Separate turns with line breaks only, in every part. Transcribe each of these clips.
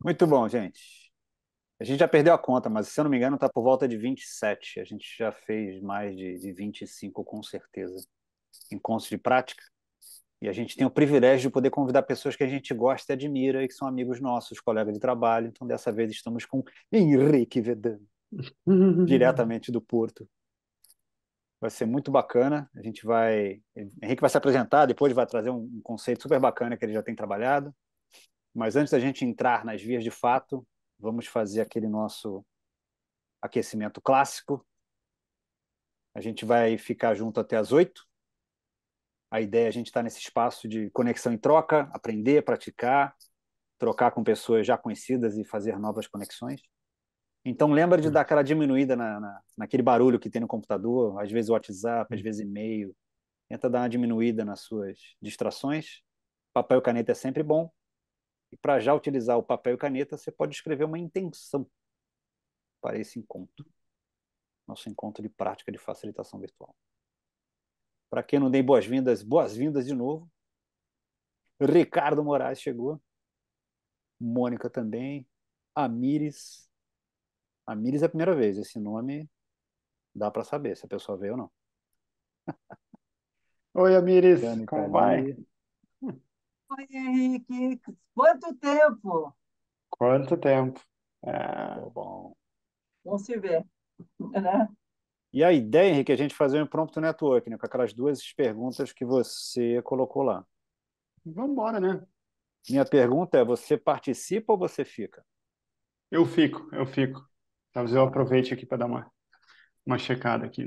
Muito bom, gente. A gente já perdeu a conta, mas se eu não me engano, está por volta de 27. A gente já fez mais de 25, com certeza, encontros de prática. E a gente tem o privilégio de poder convidar pessoas que a gente gosta e admira e que são amigos nossos, colegas de trabalho. Então, dessa vez, estamos com Henrique Vedano, diretamente do Porto. Vai ser muito bacana. A gente vai. Henrique vai se apresentar, depois vai trazer um conceito super bacana que ele já tem trabalhado. Mas antes da gente entrar nas vias de fato, vamos fazer aquele nosso aquecimento clássico. A gente vai ficar junto até as 8. A ideia é a gente estar nesse espaço de conexão e troca, aprender, praticar, trocar com pessoas já conhecidas e fazer novas conexões. Então, lembra de dar aquela diminuída naquele barulho que tem no computador, às vezes WhatsApp, às vezes e-mail. Tenta dar uma diminuída nas suas distrações. Papel e caneta é sempre bom. E para já utilizar o papel e caneta, você pode escrever uma intenção para esse encontro. Nosso encontro de prática de facilitação virtual. Para quem não dei boas-vindas, boas-vindas de novo. Ricardo Moraes chegou. Mônica também. Amires. Amires é a primeira vez. Esse nome dá para saber se a pessoa veio ou não.
Oi, Amires,
Tânica
como vai?
ali.
Oi, Henrique, quanto tempo?
Quanto tempo?
Tô bom.
Vamos se ver, né?
E a ideia, Henrique, é a gente fazer um prompt network, né, com aquelas duas perguntas que você colocou lá.
Vamos embora, né?
Minha pergunta é: você participa ou você fica?
Eu fico. Talvez eu
Tá.
aproveite aqui para dar uma checada aqui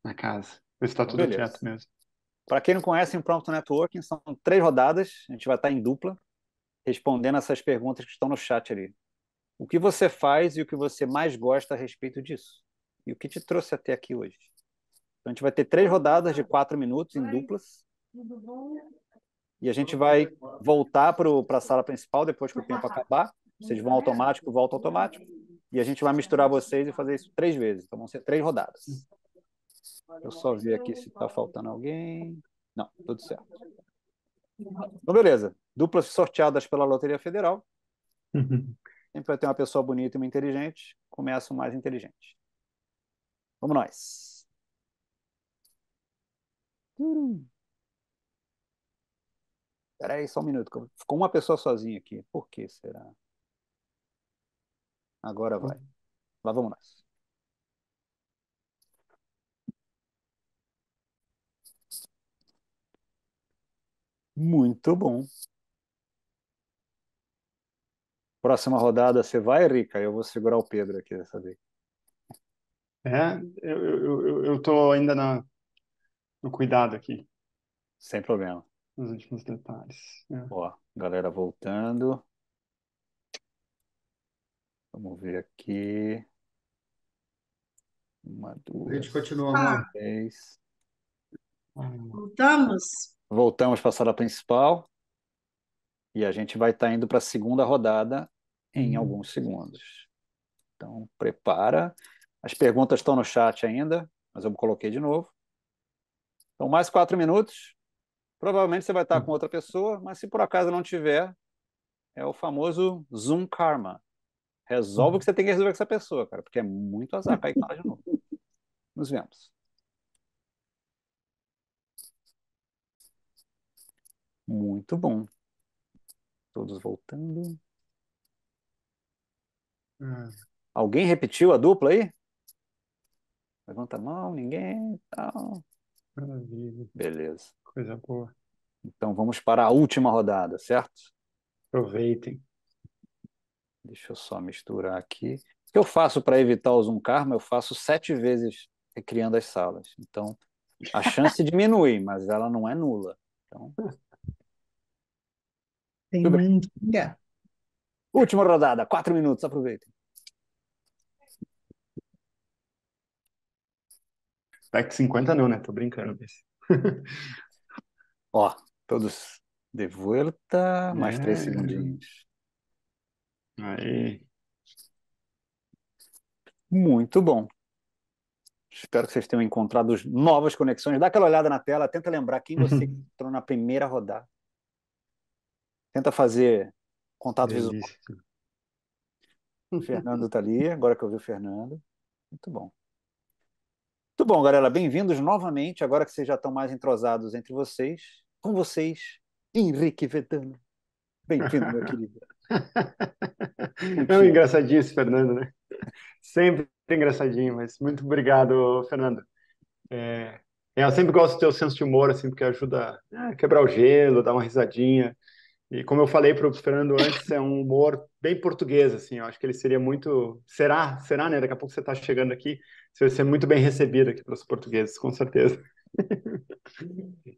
na casa. Ver se está
Então,
tudo
beleza.
quieto mesmo.
Para quem não conhece, em Prompt Networking são 3 rodadas. A gente vai estar em dupla, respondendo essas perguntas que estão no chat ali. O que você faz e o que você mais gosta a respeito disso? E o que te trouxe até aqui hoje? Então, a gente vai ter 3 rodadas de 4 minutos em duplas. E a gente vai voltar para a sala principal depois que o tempo acabar. Vocês vão automático, volta automático. E a gente vai misturar vocês e fazer isso 3 vezes. Então, vão ser 3 rodadas. Eu só ver aqui se está faltando alguém. Não, tudo certo. Então, beleza. Duplas sorteadas pela Loteria Federal. Sempre vai ter uma pessoa bonita e uma inteligente. Começa o mais inteligente. Vamos nós. Espera aí só um minuto. Ficou uma pessoa sozinha aqui. Por que será? Agora vai. Lá vamos nós. Muito bom. Próxima rodada você vai, Rica? Eu vou segurar o Pedro aqui dessa vez.
É, eu tô ainda no cuidado aqui,
Sem problema.
nos últimos detalhes. É.
Ó, galera voltando. Vamos ver aqui. Uma,
A gente
duas,
continua, amor.
três.
Voltamos?
Voltamos para a sala principal e a gente vai estar indo para a segunda rodada em alguns segundos. Então, prepara. As perguntas estão no chat ainda, mas eu coloquei de novo. Então, mais 4 minutos. Provavelmente você vai estar com outra pessoa, mas se por acaso não tiver, é o famoso Zoom Karma. Resolve o que você tem que resolver com essa pessoa, cara, porque é muito azar cair com ela de novo. Nos vemos. Muito bom. Todos voltando. Alguém repetiu a dupla aí? Levanta a mão, ninguém. Tal.
Maravilha,
Beleza.
coisa boa.
Então vamos para a última rodada, certo?
Aproveitem.
Deixa eu só misturar aqui. O que eu faço para evitar o Zoom Karma? Eu faço 7 vezes recriando as salas. Então, a chance diminui, mas ela não é nula. Então,
Tem
tudo bem.
mandinga.
Última rodada, 4 minutos, aproveitem.
Spec 50 não, né? Tô brincando desse.
Ó, todos de volta, mais 3
É,
segundinhos.
aí.
Muito bom. Espero que vocês tenham encontrado novas conexões. Dá aquela olhada na tela, tenta lembrar quem você entrou na primeira rodada. Tenta fazer Contato visual.
Delícia.
O Fernando está ali, agora que eu vi o Fernando. Muito bom. Muito bom, galera. Bem-vindos novamente, agora que vocês já estão mais entrosados entre vocês. Com vocês, Henrique Vedano. Bem-vindo, meu querido.
É um
Contigo.
engraçadinho esse Fernando, né? Sempre engraçadinho, mas muito obrigado, Fernando. Eu sempre gosto do teu senso de humor, assim, porque ajuda a quebrar o gelo, dar uma risadinha. E como eu falei para o Fernando antes, é um humor bem português, assim. Eu acho que ele seria muito... Será, né? Daqui a pouco você está chegando aqui, você vai ser muito bem recebido aqui pelos portugueses, com certeza.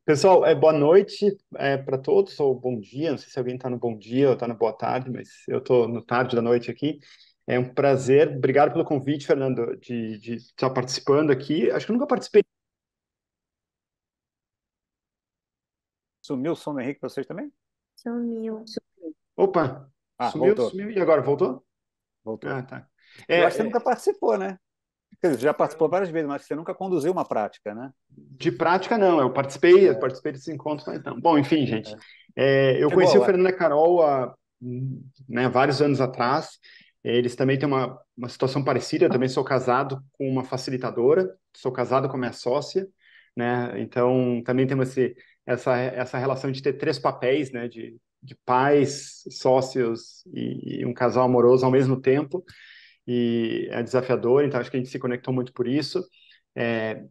Pessoal, boa noite para todos, ou bom dia, não sei se alguém está no bom dia ou está no boa tarde, mas eu estou no tarde da noite aqui. É um prazer, obrigado pelo convite, Fernando, de estar participando aqui. Acho que eu nunca participei.
Sumiu o som do Henrique para vocês também?
Sumiu.
Opa,
Ah,
sumiu,
voltou.
sumiu, e agora, voltou?
Voltou.
Ah, tá.
Eu acho que você
É,
nunca participou, né? Quer dizer, você já participou várias vezes, mas você nunca conduziu uma prática, né?
de prática, não, eu
É,
participei desses encontros, mas não. Bom, enfim, gente,
é.
eu
Chegou
conheci o
lá.
Fernando e a Carol há né, vários anos atrás. Eles também têm uma situação parecida. Eu também sou casado com uma facilitadora, sou casado com a minha sócia, né? Então também temos essa relação de ter três papéis, né? De pais, sócios e um casal amoroso ao mesmo tempo. E é desafiador, então acho que a gente se conectou muito por isso.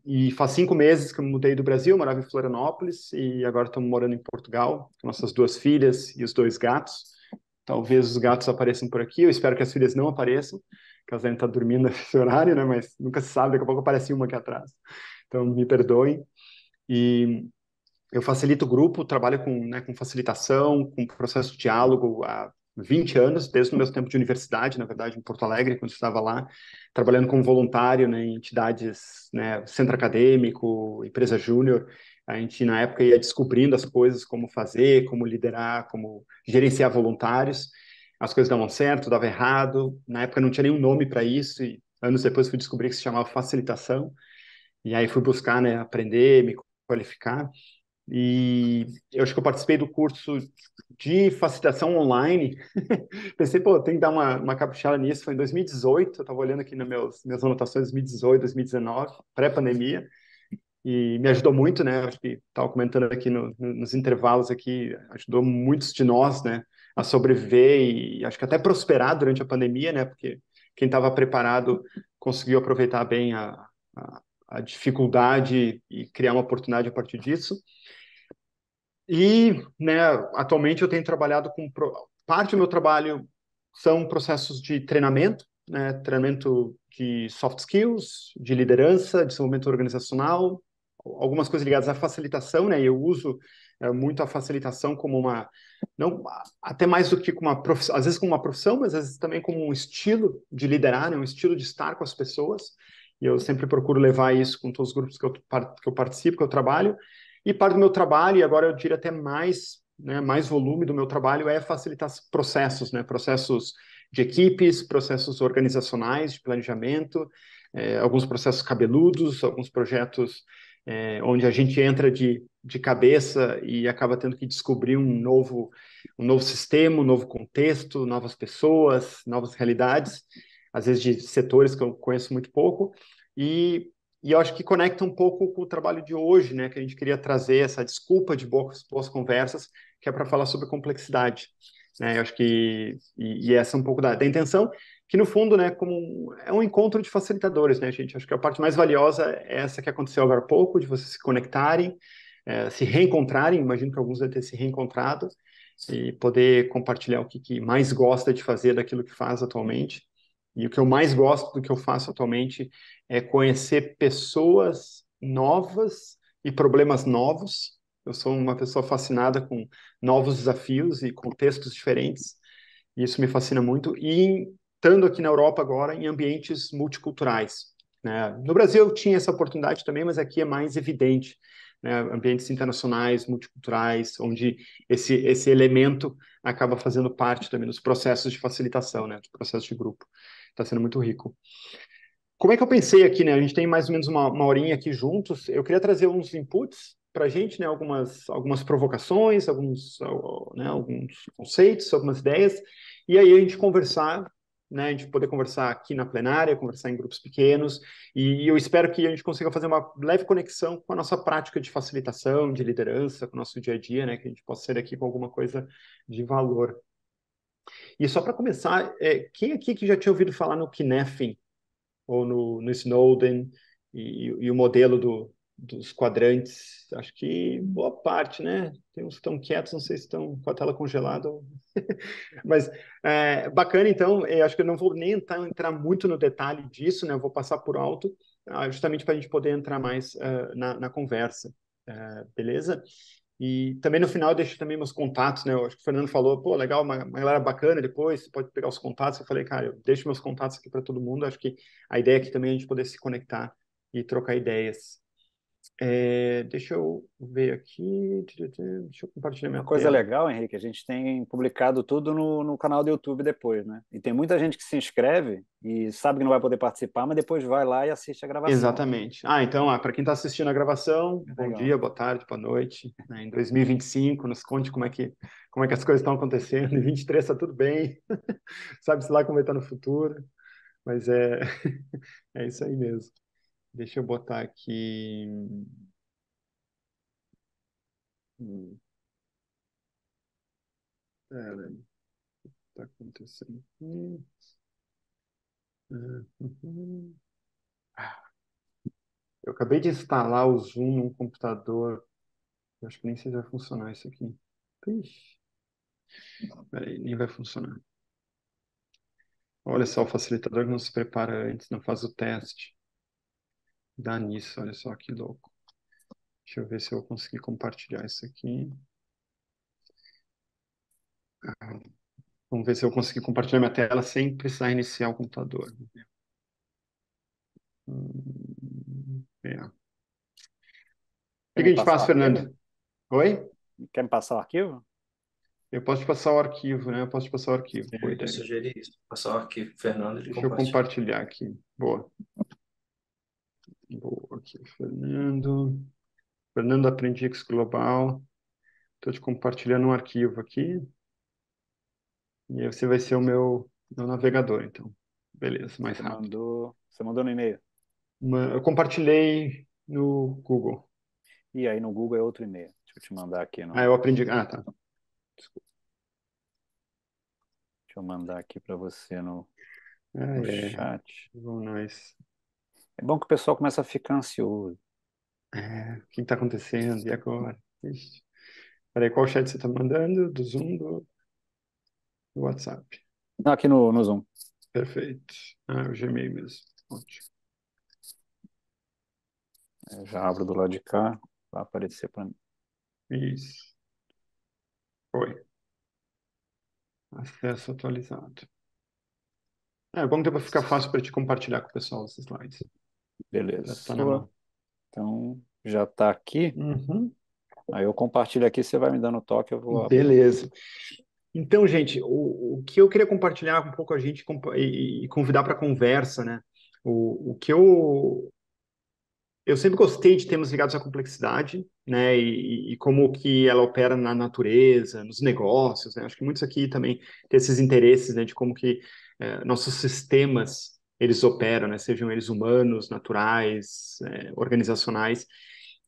E faz 5 meses que eu mudei do Brasil, eu morava em Florianópolis e agora estamos morando em Portugal, com nossas 2 filhas e os 2 gatos. Talvez os gatos apareçam por aqui, eu espero que as filhas não apareçam, que elas devem estar dormindo nesse horário, né? Mas nunca se sabe, daqui a pouco aparece uma aqui atrás. Então me perdoem. E eu facilito o grupo, trabalho com facilitação, com processo de diálogo há 20 anos, desde o meu tempo de universidade, na verdade, em Porto Alegre, quando eu estava lá, trabalhando como voluntário, né, em entidades, né, centro acadêmico, empresa júnior. A gente, na época, ia descobrindo as coisas, como fazer, como liderar, como gerenciar voluntários. As coisas davam certo, dava errado. Na época não tinha nenhum nome para isso, e anos depois fui descobrir que se chamava facilitação. E aí fui buscar, né, aprender, me qualificar. E eu acho que eu participei do curso de facilitação online. Pensei, pô, tem que dar uma caprichada nisso. Foi em 2018, eu estava olhando aqui nas minhas anotações, 2018, 2019, pré-pandemia, e me ajudou muito, né? Acho que estava comentando aqui nos intervalos aqui, ajudou muitos de nós, né, a sobreviver e acho que até prosperar durante a pandemia, né? Porque quem estava preparado conseguiu aproveitar bem a dificuldade e criar uma oportunidade a partir disso. E, né, atualmente eu tenho trabalhado parte do meu trabalho são processos de treinamento, né, treinamento de soft skills, de liderança, desenvolvimento organizacional, algumas coisas ligadas à facilitação, né? Eu uso muito a facilitação como não, até mais do que como uma profissão, às vezes como uma profissão, mas às vezes também como um estilo de liderar, né, um estilo de estar com as pessoas. E eu sempre procuro levar isso com todos os grupos que eu participo, que eu trabalho. E parte do meu trabalho, e agora eu diria até mais, né, mais volume do meu trabalho é facilitar processos, né, processos de equipes, processos organizacionais, de planejamento, alguns processos cabeludos, alguns projetos onde a gente entra de cabeça e acaba tendo que descobrir um novo sistema, um novo contexto, novas pessoas, novas realidades, às vezes de setores que eu conheço muito pouco, e e eu acho que conecta um pouco com o trabalho de hoje, né? Que a gente queria trazer essa desculpa de boas conversas, que é para falar sobre complexidade, né? Eu acho que e essa é um pouco da intenção, que no fundo, né? Como é um encontro de facilitadores, né, gente? Acho que a parte mais valiosa é essa que aconteceu agora há pouco, de vocês se conectarem, se reencontrarem. Imagino que alguns devem ter se reencontrado e poder compartilhar o que mais gosta de fazer daquilo que faz atualmente. E o que eu mais gosto do que eu faço atualmente é conhecer pessoas novas e problemas novos. Eu sou uma pessoa fascinada com novos desafios e contextos diferentes, e isso me fascina muito. E estando aqui na Europa agora, em ambientes multiculturais, né? No Brasil eu tinha essa oportunidade também, mas aqui é mais evidente, né? Ambientes internacionais, multiculturais, onde esse elemento acaba fazendo parte também dos processos de facilitação, né? Dos processos de grupo. Está sendo muito rico. Como é que eu pensei aqui, né? A gente tem mais ou menos uma horinha aqui juntos. Eu queria trazer uns inputs, para a gente, né, algumas provocações, alguns conceitos, algumas ideias, e aí a gente conversar, né, a gente poder conversar aqui na plenária, conversar em grupos pequenos, e eu espero que a gente consiga fazer uma leve conexão com a nossa prática de facilitação, de liderança, com o nosso dia a dia, né, que a gente possa sair daqui com alguma coisa de valor. E só para começar, quem aqui que já tinha ouvido falar no Kinefin, ou no Snowden, e o modelo dos quadrantes? Acho que boa parte, né? Tem uns que estão quietos, não sei se estão com a tela congelada. Mas bacana, então, acho que eu não vou nem entrar muito no detalhe disso, né? Eu vou passar por alto, justamente para a gente poder entrar mais na conversa. Beleza? E também no final eu deixo também meus contatos, né? Eu acho que o Fernando falou, pô, legal, uma galera bacana depois, você pode pegar os contatos. Eu falei, cara, eu deixo meus contatos aqui para todo mundo. Acho que a ideia aqui também é a gente poder se conectar e trocar ideias. Deixa eu ver aqui, deixa eu compartilhar
Uma
minha
coisa
tela.
legal, Henrique, a gente tem publicado tudo no canal do YouTube depois, né? E tem muita gente que se inscreve e sabe que não vai poder participar, mas depois vai lá e assiste a gravação.
Exatamente. Então, para quem está assistindo a gravação,
É
bom
legal.
dia, boa tarde, boa noite. Né? Em 2025, nos conte como é que as coisas estão acontecendo. Em 23 está tudo bem. Sabe-se lá como vai estar no futuro. Mas é isso aí mesmo. Deixa eu botar aqui. Hum, Pera, tá acontecendo aqui. Uhum. Eu acabei de instalar o Zoom num computador. Eu acho que nem sei se vai funcionar isso aqui. Ixi, peraí, nem vai funcionar. Olha só, o facilitador não se prepara antes, não faz o teste. Dá nisso, olha só que louco. Deixa eu ver se eu vou conseguir compartilhar isso aqui. Vamos ver se eu conseguir compartilhar minha tela sem precisar iniciar o computador. O
Quer
que que
me
a gente
passar o
faz,
arquivo?
Fernando? Oi?
Quer me passar o arquivo?
Eu posso te passar o arquivo, né? Eu posso te passar o arquivo. Boa
Eu
ideia.
sugeri isso. Passar o arquivo Fernando e
Deixa eu
compartilhar.
compartilhar aqui. Boa. Boa aqui, Fernando. Fernando Aprendix Global. Estou te compartilhando um arquivo aqui. E aí você vai ser o meu navegador, então. Beleza, mais rápido.
Você mandou no e-mail.
Eu compartilhei no Google.
E aí no Google é outro e-mail. Deixa eu te mandar aqui
Eu aprendi. Tá.
deixa eu mandar aqui para você no
É.
chat.
Vamos nós.
É bom que o pessoal começa a ficar ansioso.
O que está acontecendo? E agora? Ixi. Peraí, qual chat você está mandando? Do Zoom, do WhatsApp.
Não, aqui no Zoom.
Perfeito. O Gmail mesmo. Ótimo.
Eu já abro do lado de cá. Vai aparecer para mim.
Isso. Foi. Acesso atualizado. Bom que vai ficar fácil para te compartilhar com o pessoal os slides. Já
Beleza.
está na mão.
Então, já está aqui.
Uhum.
Aí eu compartilho aqui, você vai me dando toque, eu vou abrir.
Beleza. Então, gente, o que eu queria compartilhar um pouco a gente e convidar para conversa, né? O que eu sempre gostei de temas ligados à complexidade, né? E como que ela opera na natureza, nos negócios, né? Acho que muitos aqui também têm esses interesses, né? De como que nossos sistemas eles operam, né? Sejam eles humanos, naturais, organizacionais.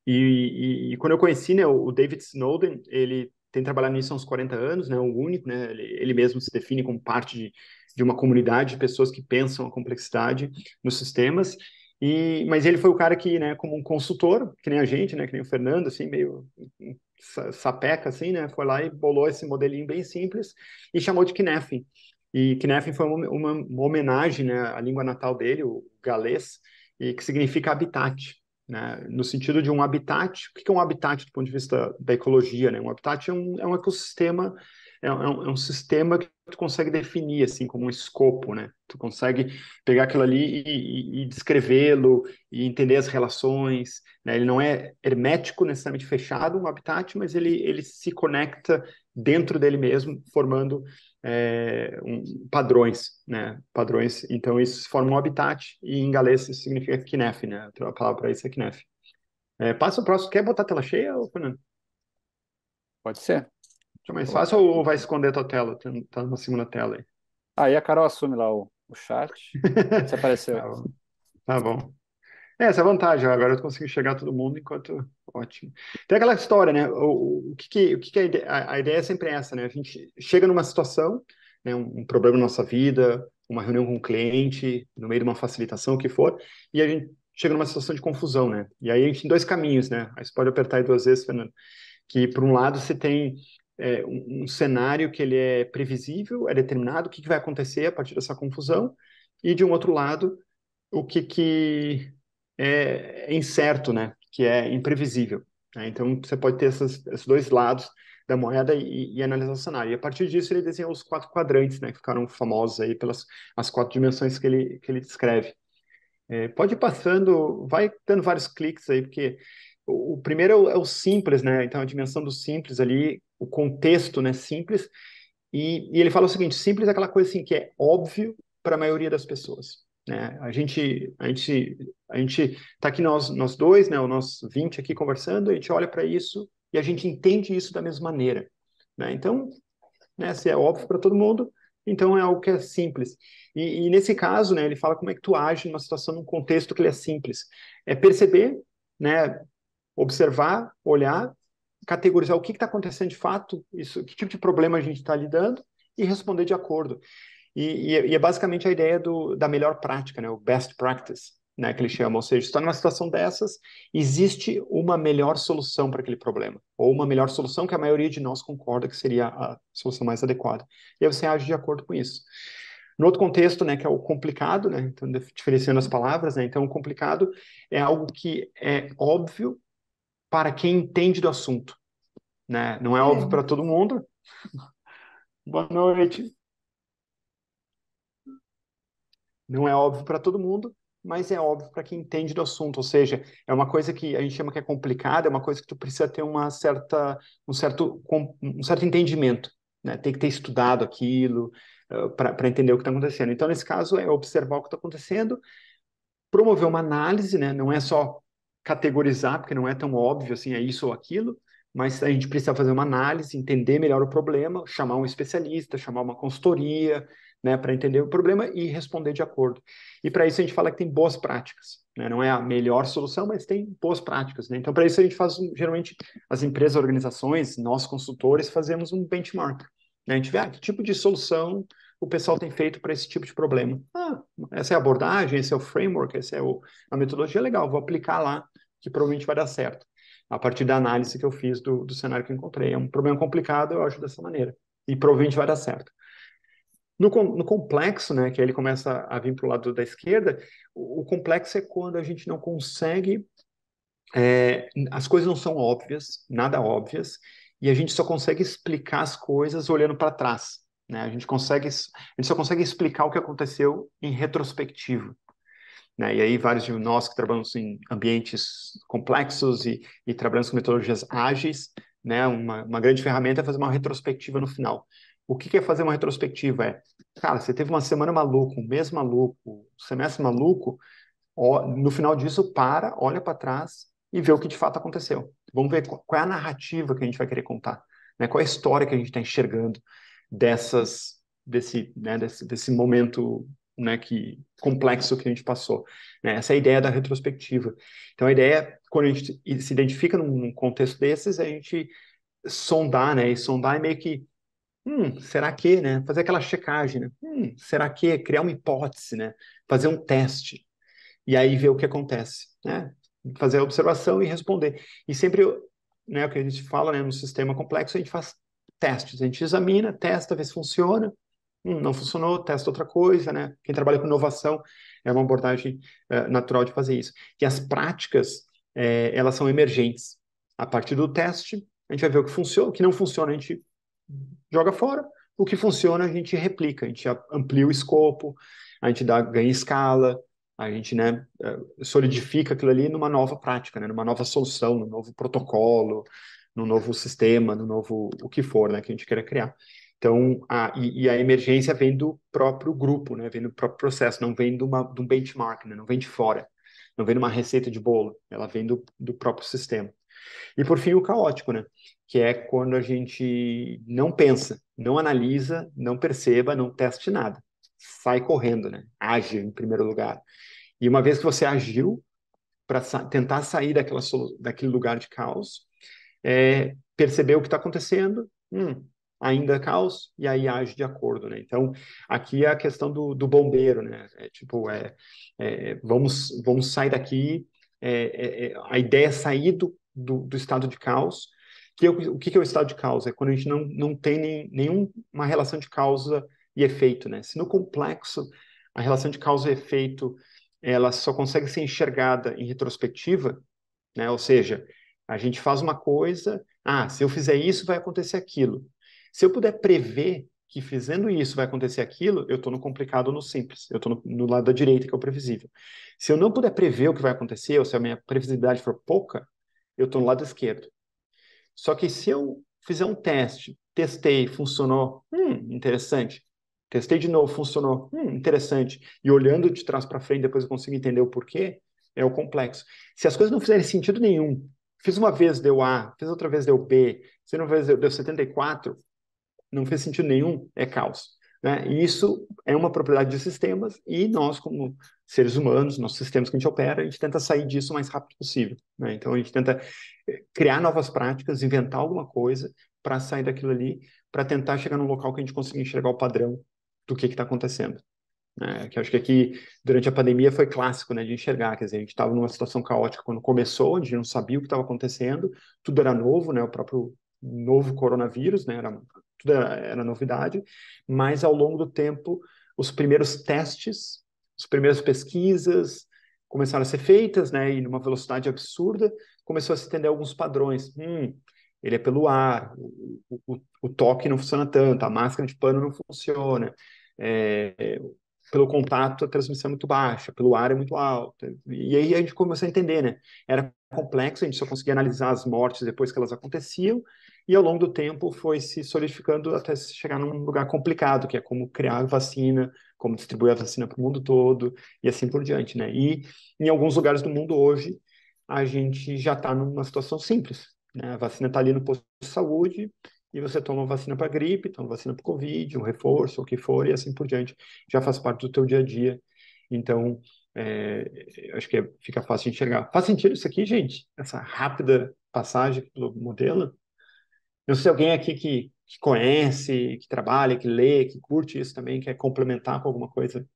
E quando eu conheci, né, o David Snowden, ele tem trabalhado nisso há uns 40 anos, né? O único, né? Ele mesmo se define como parte de uma comunidade de pessoas que pensam a complexidade nos sistemas. Mas ele foi o cara que, né, como um consultor, que nem a gente, né, que nem o Fernando, assim, meio sapeca, assim, né, foi lá e bolou esse modelinho bem simples e chamou de Kneffin. E Kneffin foi uma homenagem, né, à língua natal dele, o galês, e que significa habitat, né, no sentido de um habitat. O que é um habitat do ponto de vista da ecologia, né? Um habitat é um ecossistema, é um sistema que tu consegue definir, assim, como um escopo, né? Tu consegue pegar aquilo ali e descrevê-lo e entender as relações, né? Ele não é hermético, necessariamente fechado, um habitat, mas ele se conecta dentro dele mesmo, formando padrões, né? Padrões. Então, isso forma um habitat e em galês isso significa knef, né? A palavra para isso é knef. Passa o próximo. Quer botar a tela cheia, ô, Fernando?
Pode ser.
É mais
Colocar
fácil ou
aqui.
vai esconder a tua tela? Tá numa segunda tela aí.
Aí a Carol assume lá o chat. Você apareceu
Tá
aí.
bom. Tá bom. Essa é a vantagem. Agora eu consigo chegar a todo mundo enquanto. Ótimo. Tem aquela história, né? O que a ideia é sempre essa, né? A gente chega numa situação, né? Um problema na nossa vida, uma reunião com um cliente, no meio de uma facilitação, o que for, e a gente chega numa situação de confusão, né? E aí a gente tem dois caminhos, né? Aí você pode apertar aí duas vezes, Fernando. Que, por um lado, você tem um cenário que ele é previsível, é determinado, o que vai acontecer a partir dessa confusão, e, de um outro lado, o que é incerto, né? Que é imprevisível. Né? Então, você pode ter esses dois lados da moeda e analisar o cenário. E a partir disso, ele desenhou os quatro quadrantes, né? Que ficaram famosos aí pelas as quatro dimensões que ele descreve. Pode ir passando, vai dando vários cliques aí, porque o primeiro é o simples, né? Então, a dimensão do simples ali, o contexto, né? Simples. E ele fala o seguinte: simples é aquela coisa assim que é óbvio para a maioria das pessoas. Né? A gente tá aqui nós dois, né? Nós 20 aqui conversando, a gente olha para isso e a gente entende isso da mesma maneira. Né? Então, né? Se é óbvio para todo mundo, então é algo que é simples. E nesse caso, né, ele fala como é que tu age numa situação, num contexto que ele é simples. É perceber, né, observar, olhar, categorizar o que está acontecendo de fato, isso, que tipo de problema a gente está lidando e responder de acordo. E é basicamente a ideia da melhor prática, né, o best practice, né, que ele chama. Ou seja, está numa situação dessas, existe uma melhor solução para aquele problema, ou uma melhor solução que a maioria de nós concorda que seria a solução mais adequada. E aí você age de acordo com isso. No outro contexto, né, que é o complicado, né, então diferenciando as palavras, né, então o complicado é algo que é óbvio para quem entende do assunto, né, não é óbvio para todo mundo. Boa noite. Não é óbvio para todo mundo, mas é óbvio para quem entende do assunto. Ou seja, é uma coisa que a gente chama que é complicada, é uma coisa que tu precisa ter um certo entendimento, né? Tem que ter estudado aquilo para entender o que está acontecendo. Então, nesse caso, é observar o que está acontecendo, promover uma análise, né? Não é só categorizar, porque não é tão óbvio assim, é isso ou aquilo, mas a gente precisa fazer uma análise, entender melhor o problema, chamar um especialista, chamar uma consultoria, né, para entender o problema e responder de acordo. E para isso a gente fala que tem boas práticas, né? Não é a melhor solução, mas tem boas práticas, né? Então, para isso a gente faz, geralmente, as empresas, organizações, nós consultores, fazemos um benchmark, né? A gente vê que tipo de solução o pessoal tem feito para esse tipo de problema. Essa é a abordagem, esse é o framework, essa é a metodologia legal, vou aplicar lá, que provavelmente vai dar certo. A partir da análise que eu fiz do cenário que eu encontrei. É um problema complicado, eu acho dessa maneira. E provavelmente vai dar certo. No complexo, né, que aí ele começa a vir para o lado da esquerda, o complexo é quando a gente não consegue, as coisas não são óbvias, nada óbvias, e a gente só consegue explicar as coisas olhando para trás. Né? A gente só consegue explicar o que aconteceu em retrospectivo. Né? E aí vários de nós que trabalhamos em ambientes complexos e trabalhamos com metodologias ágeis, né? Uma grande ferramenta é fazer uma retrospectiva no final. O que é fazer uma retrospectiva? Cara, você teve uma semana maluca, um mês maluco, um semestre maluco, no final disso, olha para trás e vê o que de fato aconteceu. Vamos ver qual é a narrativa que a gente vai querer contar, né? Qual é a história que a gente está enxergando desse momento, né, complexo que a gente passou. Né? Essa é a ideia da retrospectiva. Então, a ideia é, quando a gente se identifica num contexto desses, a gente sondar, né? E sondar é meio que será que, né? Fazer aquela checagem, né? Será que? Criar uma hipótese, né? Fazer um teste e aí ver o que acontece, né? Fazer a observação e responder. E sempre, né, o que a gente fala, né, no sistema complexo, a gente faz testes, a gente examina, testa, vê se funciona. Não funcionou, testa outra coisa, né? Quem trabalha com inovação é uma abordagem natural de fazer isso. E as práticas, elas são emergentes. A partir do teste, a gente vai ver o que funciona, o que não funciona, a gente joga fora. O que funciona, a gente replica, a gente amplia o escopo, a gente ganha escala, a gente, né, solidifica aquilo ali numa nova prática, né, numa nova solução, num novo protocolo, num novo sistema, no novo o que for, né, que a gente queira criar. Então, a emergência vem do próprio grupo, né, vem do próprio processo, não vem de um benchmark, né, não vem de fora. não vem numa receita de bolo, ela vem do próprio sistema. E por fim o caótico, né? Que é quando a gente não pensa, não analisa, não perceba, não teste nada. Sai correndo, né? Age em primeiro lugar. E uma vez que você agiu para tentar sair daquele lugar de caos, perceber o que está acontecendo, ainda é caos, e aí age de acordo, né? Então, aqui é a questão do bombeiro, né? Vamos sair daqui, a ideia é sair do estado de caos, o que é o estado de caos? É quando a gente não tem nenhuma relação de causa e efeito, né? Se no complexo a relação de causa e efeito ela só consegue ser enxergada em retrospectiva, né? Ou seja, a gente faz uma coisa, se eu fizer isso, vai acontecer aquilo. Se eu puder prever que fazendo isso vai acontecer aquilo, eu estou no complicado ou no simples. Eu estou no lado da direita, que é o previsível. Se eu não puder prever o que vai acontecer, ou se a minha previsibilidade for pouca, eu estou no lado esquerdo. Só que se eu fizer um teste, testei, funcionou, interessante. Testei de novo, funcionou, interessante. E olhando de trás para frente, depois eu consigo entender o porquê, é o complexo. Se as coisas não fizerem sentido nenhum, fiz uma vez, deu A, fiz outra vez, deu B, fiz uma vez, deu 74, não fez sentido nenhum, é caos. Né? E isso é uma propriedade de sistemas e nós, como seres humanos, nossos sistemas que a gente opera, a gente tenta sair disso o mais rápido possível. Né? Então, a gente tenta criar novas práticas, inventar alguma coisa para sair daquilo ali, para tentar chegar num local que a gente consiga enxergar o padrão do que está acontecendo. Que eu acho que aqui, durante a pandemia, foi clássico, né, de enxergar. Quer dizer, a gente estava numa situação caótica quando começou, a gente não sabia o que estava acontecendo, tudo era novo, né, o próprio novo coronavírus, né, tudo era novidade, mas ao longo do tempo, os primeiros testes, as primeiras pesquisas começaram a ser feitas, né, e numa velocidade absurda, começou a se entender alguns padrões. Ele é pelo ar, o toque não funciona tanto, a máscara de pano não funciona, pelo contato a transmissão é muito baixa, pelo ar é muito alta. E aí a gente começou a entender, né? Era complexo, a gente só conseguia analisar as mortes depois que elas aconteciam, e ao longo do tempo foi se solidificando até chegar num lugar complicado, que é como criar vacina, como distribuir a vacina para o mundo todo, e assim por diante, né? E em alguns lugares do mundo hoje, a gente já está numa situação simples, né? A vacina está ali no posto de saúde, e você toma vacina para gripe, toma vacina para Covid, um reforço, o que for, e assim por diante. Já faz parte do teu dia a dia. Então, acho que fica fácil de enxergar. Faz sentido isso aqui, gente? Essa rápida passagem pelo modelo? Não sei se alguém aqui que conhece, que trabalha, que lê, que curte isso também, quer complementar com alguma coisa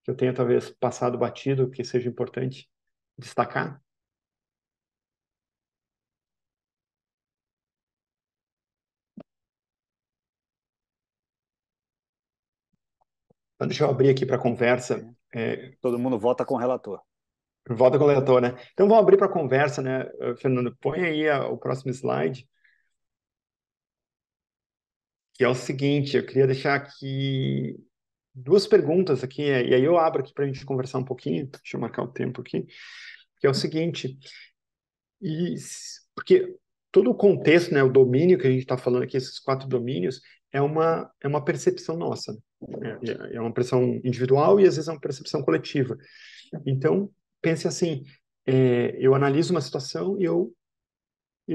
que eu tenha talvez passado batido, que seja importante destacar. Então, deixa eu abrir aqui para conversa.
Todo mundo vota com o relator.
Volta com o relator, né? Então vamos abrir para conversa, né? Fernando, põe aí o próximo slide, que é o seguinte, eu queria deixar aqui duas perguntas aqui, e aí eu abro aqui para a gente conversar um pouquinho, deixa eu marcar o tempo aqui, que é o seguinte, porque todo o contexto, né, o domínio que a gente está falando aqui, esses quatro domínios, é uma percepção nossa, né? É uma percepção individual e às vezes é uma percepção coletiva. Então, pense assim, eu analiso uma situação e eu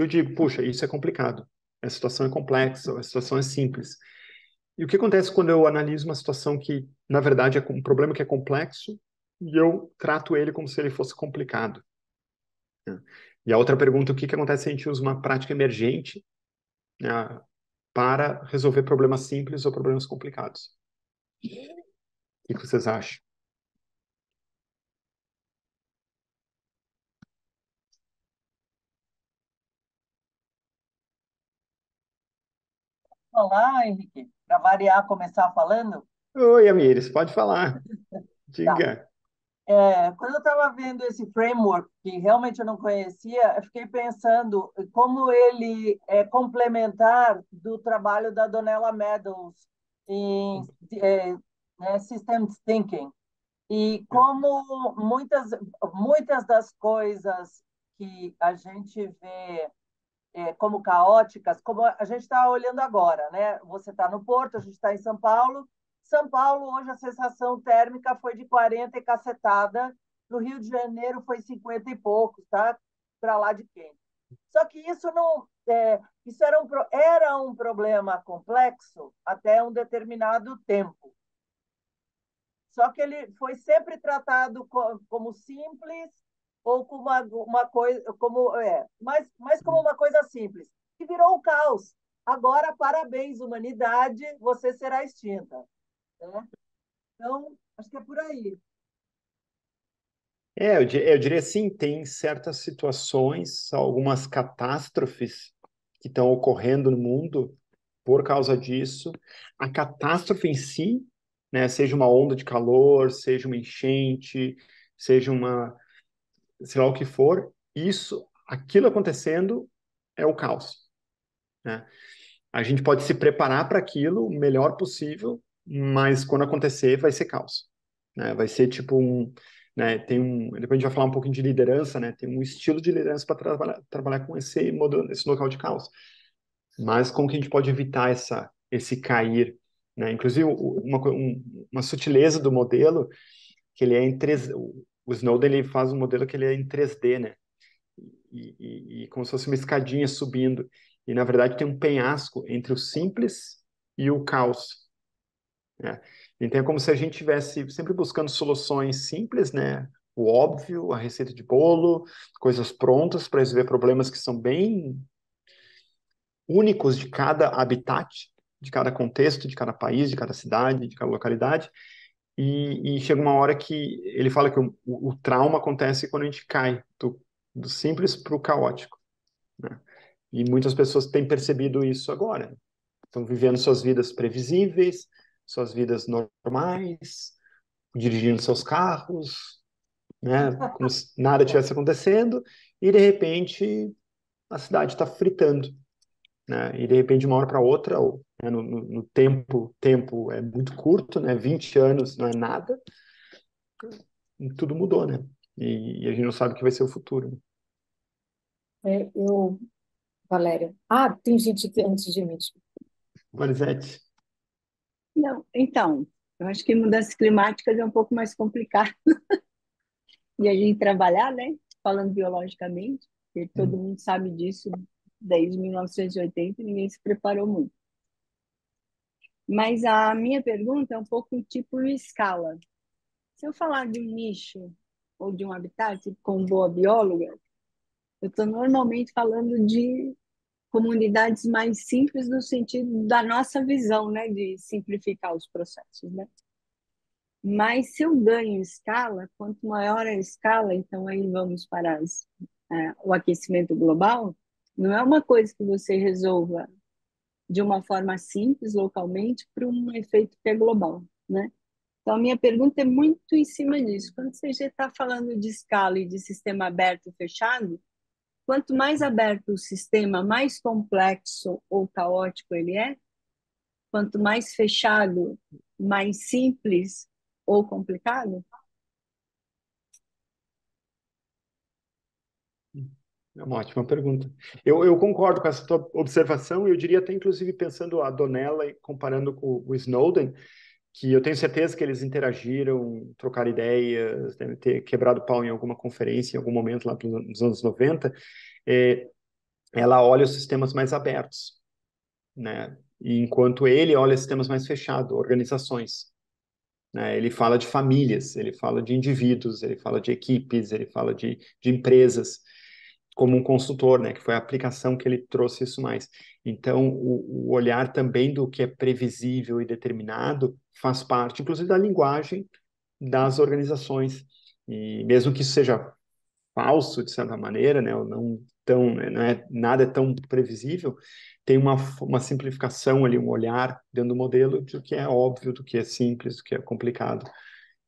digo, puxa, isso é complicado, a situação é complexa, a situação é simples. E o que acontece quando eu analiso uma situação que, na verdade, é um problema que é complexo e eu trato ele como se ele fosse complicado? Né? E a outra pergunta, o que acontece se a gente usa uma prática emergente, né, para resolver problemas simples ou problemas complicados? O que vocês acham?
Olá, Henrique. Para variar, começar falando?
Oi, Amires, pode falar.
Tá.
Diga.
Quando eu estava vendo esse framework, que realmente eu não conhecia, eu fiquei pensando como ele é complementar do trabalho da Donella Meadows em Systems Thinking. E como muitas das coisas que a gente vê como caóticas, como a gente está olhando agora, né? Você está no Porto, a gente está em São Paulo. São Paulo, hoje, a sensação térmica foi de 40 e cacetada, no Rio de Janeiro foi 50 e poucos, tá? Para lá de quente. Só que isso não, isso era um problema complexo até um determinado tempo. Só que ele foi sempre tratado como simples ou como uma coisa, mas como uma coisa simples, que virou o caos. Agora, parabéns, humanidade, você será extinta. Né? Então, acho que é por aí.
Eu diria assim, tem certas situações, algumas catástrofes que estão ocorrendo no mundo por causa disso. A catástrofe em si, né, seja uma onda de calor, seja uma enchente, seja sei lá o que for, aquilo acontecendo é o caos, né? A gente pode se preparar para aquilo o melhor possível, mas quando acontecer vai ser caos, né? Vai ser tipo depois a gente vai falar um pouquinho de liderança, né? Tem um estilo de liderança para trabalhar com esse local de caos. Mas como que a gente pode evitar esse cair, né? Inclusive uma sutileza do modelo que ele é em 3, o Snowden ele faz um modelo que ele é em 3D, né? E como se fosse uma escadinha subindo. E, na verdade, tem um penhasco entre o simples e o caos, né? Então, é como se a gente estivesse sempre buscando soluções simples, né? O óbvio, a receita de bolo, coisas prontas para resolver problemas que são bem únicos de cada habitat, de cada contexto, de cada país, de cada cidade, de cada localidade. E chega uma hora que ele fala que o trauma acontece quando a gente cai do simples para o caótico, né? E muitas pessoas têm percebido isso agora. Estão vivendo suas vidas previsíveis, suas vidas normais, dirigindo seus carros, né? Como se nada tivesse acontecendo, e de repente a cidade está fritando, né? E de repente, de uma hora para outra, né, no tempo é muito curto, né? 20 anos não é nada, e tudo mudou, né? E a gente não sabe o que vai ser o futuro, né?
Eu, Valéria. Ah, tem gente aqui antes de mim.
Marisete.
Não, então, eu acho que mudanças climáticas é um pouco mais complicado de a gente trabalhar, né? Falando biologicamente, porque todo mundo sabe disso desde 1980 e ninguém se preparou muito. Mas a minha pergunta é um pouco tipo escala. Se eu falar de um nicho ou de um habitat, como boa bióloga, eu estou normalmente falando de comunidades mais simples no sentido da nossa visão, né, de simplificar os processos, né? Mas se eu ganho escala, quanto maior a escala, então aí vamos para o aquecimento global, não é uma coisa que você resolva de uma forma simples localmente para um efeito que é global, né? Então, a minha pergunta é muito em cima disso. Quando você já está falando de escala e de sistema aberto e fechado, quanto mais aberto o sistema, mais complexo ou caótico ele é. Quanto mais fechado, mais simples ou complicado.
É uma ótima pergunta. Eu concordo com essa tua observação e eu diria até, inclusive, pensando a Donella e comparando com o Snowden, que eu tenho certeza que eles interagiram, trocaram ideias, devem ter quebrado pau em alguma conferência em algum momento lá nos anos 90. É, ela olha os sistemas mais abertos, né? E enquanto ele olha sistemas mais fechados, organizações, né? Ele fala de famílias, ele fala de indivíduos, ele fala de equipes, ele fala de empresas, como um consultor, né? Que foi a aplicação que ele trouxe isso mais. Então, o olhar também do que é previsível e determinado faz parte, inclusive, da linguagem das organizações. E mesmo que isso seja falso, de certa maneira, né? Ou não tão, não é, nada é tão previsível, tem uma simplificação ali, um olhar dentro do modelo do que é óbvio, do que é simples, do que é complicado,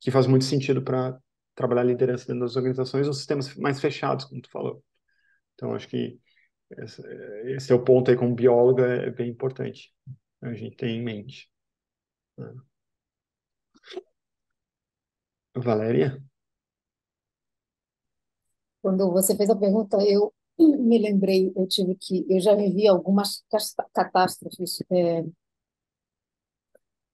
que faz muito sentido para trabalhar a liderança dentro das organizações ou sistemas mais fechados, como tu falou. Então, acho que esse, esse é o ponto aí como bióloga, é bem importante a gente ter em mente, né? Valéria?
Quando você fez a pergunta, eu me lembrei, eu já vivi algumas catástrofes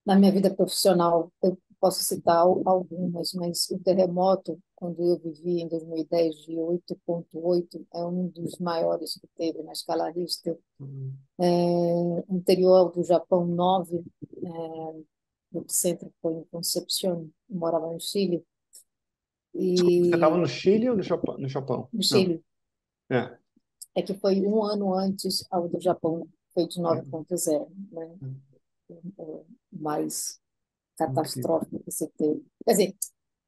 na minha vida profissional. posso citar algumas, mas o terremoto, quando eu vivi em 2010, de 8,8, é um dos maiores que teve na escala Richter.
Uhum.
Anterior ao do Japão, 9, o centro foi em Concepción, eu morava no Chile,
Desculpa, você estava
e
no Chile ou no Japão? No Japão?
no
Não.
Chile,
É.
é que foi um ano antes ao do Japão, foi de 9,0, né? O mais
Incrível.
catastrófico que você teve. Quer dizer,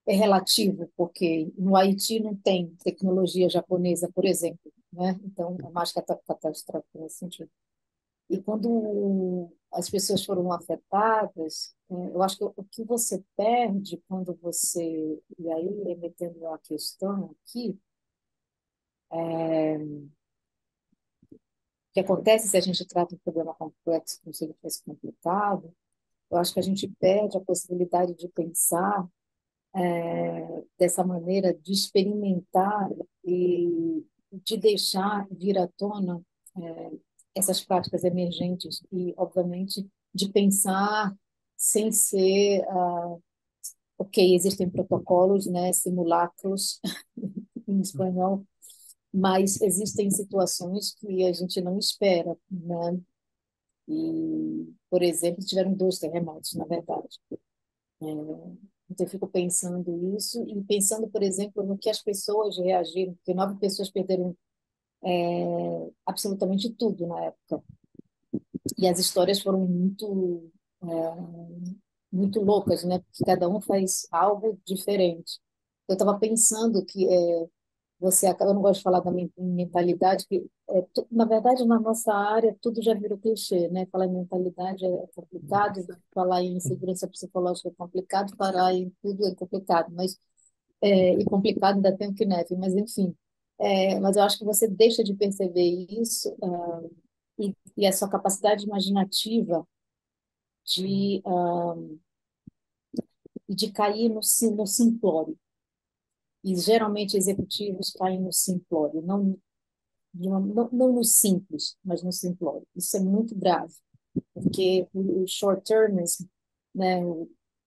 é relativo, porque no Haiti não tem tecnologia japonesa, por exemplo, né? Então, é mais catastrófico nesse sentido. E quando as pessoas foram afetadas, eu acho que o que você perde quando você, e aí remetendo a questão aqui, o que acontece se a gente trata um problema complexo como se ele fosse complicado, eu acho que a gente perde a possibilidade de pensar dessa maneira, de experimentar e de deixar vir à tona é, essas práticas emergentes e, obviamente, de pensar sem ser, ok, existem protocolos, né, simulacros em espanhol, mas existem situações que a gente não espera, né? E, por exemplo, tiveram 2 terremotos, na verdade. Então, eu fico pensando isso e pensando, por exemplo, no que as pessoas reagiram, porque 9 pessoas perderam absolutamente tudo na época. E as histórias foram muito loucas, né? Porque cada um faz algo diferente. Eu estava pensando que você acaba, eu não gosto de falar da mentalidade, que na verdade na nossa área tudo já virou clichê, né? Falar em mentalidade é complicado, falar em segurança psicológica é complicado, falar em tudo é complicado, mas e complicado ainda tem o que neve, mas enfim. Mas eu acho que você deixa de perceber isso, e a sua capacidade imaginativa de, de cair no simplório. E geralmente executivos caem no simplório, não no simples, mas no simplório. Isso é muito grave, porque o short-termism, né,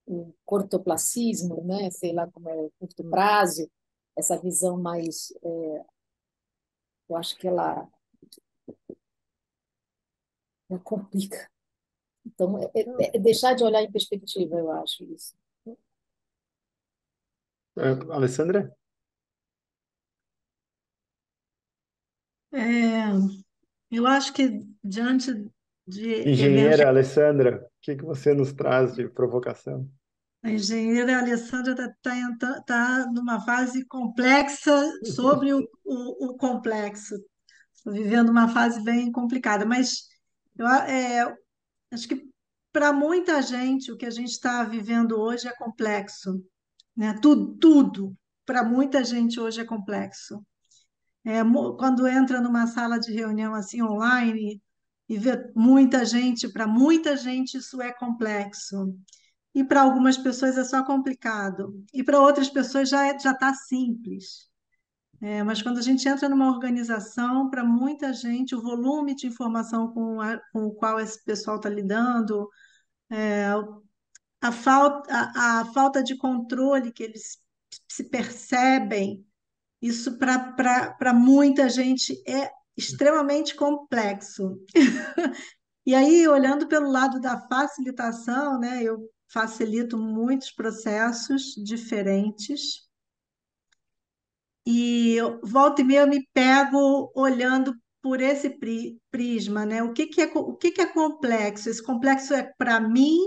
o cortoplacismo, né, sei lá como é, o curto prazo, essa visão mais, eu acho que ela complica. Então, é deixar de olhar em perspectiva, eu acho isso.
Alessandra?
É, eu acho que diante de eventos,
Engenheira Alessandra, o que que você nos traz de provocação?
a engenheira Alessandra está numa fase complexa sobre o complexo, tô vivendo uma fase bem complicada, mas acho que para muita gente o que a gente está vivendo hoje é complexo, né? Tudo para muita gente hoje é complexo. Quando entra numa sala de reunião assim online e vê muita gente, para muita gente isso é complexo. E para algumas pessoas é só complicado. E para outras pessoas já está simples. Mas quando a gente entra numa organização, para muita gente, o volume de informação com o qual esse pessoal está lidando, a falta de controle que eles se percebem, isso para muita gente é extremamente complexo. E aí, olhando pelo lado da facilitação, né, eu facilito muitos processos diferentes e volta e meia eu me pego olhando por esse prisma, né? O que que é complexo? Esse complexo é para mim,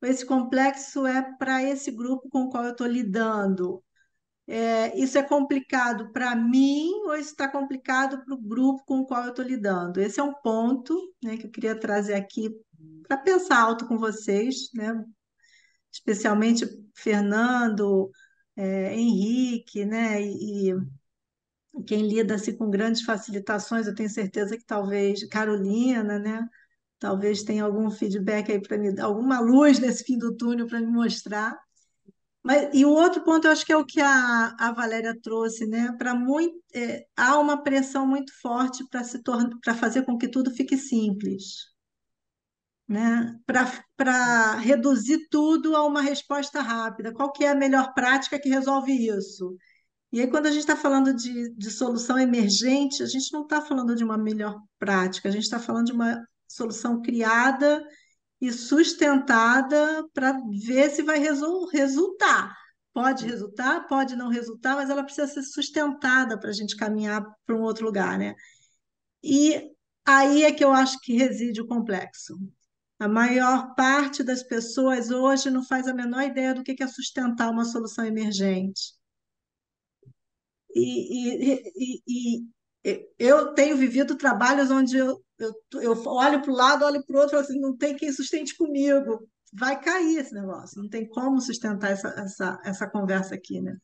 ou esse complexo é para esse grupo com o qual eu estou lidando? Isso é complicado para mim ou isso está complicado para o grupo com o qual eu estou lidando? Esse é um ponto, né, que eu queria trazer aqui para pensar alto com vocês, né? Especialmente Fernando, Henrique, né? E quem lida assim, com grandes facilitações, eu tenho certeza que talvez Carolina, né? Talvez tenha algum feedback aí para me dar, alguma luz nesse fim do túnel para me mostrar. E o outro ponto, eu acho que é o que a Valéria trouxe, né? Há uma pressão muito forte para fazer com que tudo fique simples. né? Para reduzir tudo a uma resposta rápida. Qual que é a melhor prática que resolve isso? E aí, quando a gente está falando de solução emergente, a gente não está falando de uma melhor prática, a gente está falando de uma solução criada e sustentada para ver se vai resultar. Pode resultar, pode não resultar, mas ela precisa ser sustentada para a gente caminhar para um outro lugar, né? E aí é que eu acho que reside o complexo. A maior parte das pessoas hoje não faz a menor ideia do que é sustentar uma solução emergente. Eu tenho vivido trabalhos onde eu olho para o lado, olho para o outro e falo assim, não tem quem sustente comigo. Vai cair esse negócio, não tem como sustentar essa conversa aqui, né?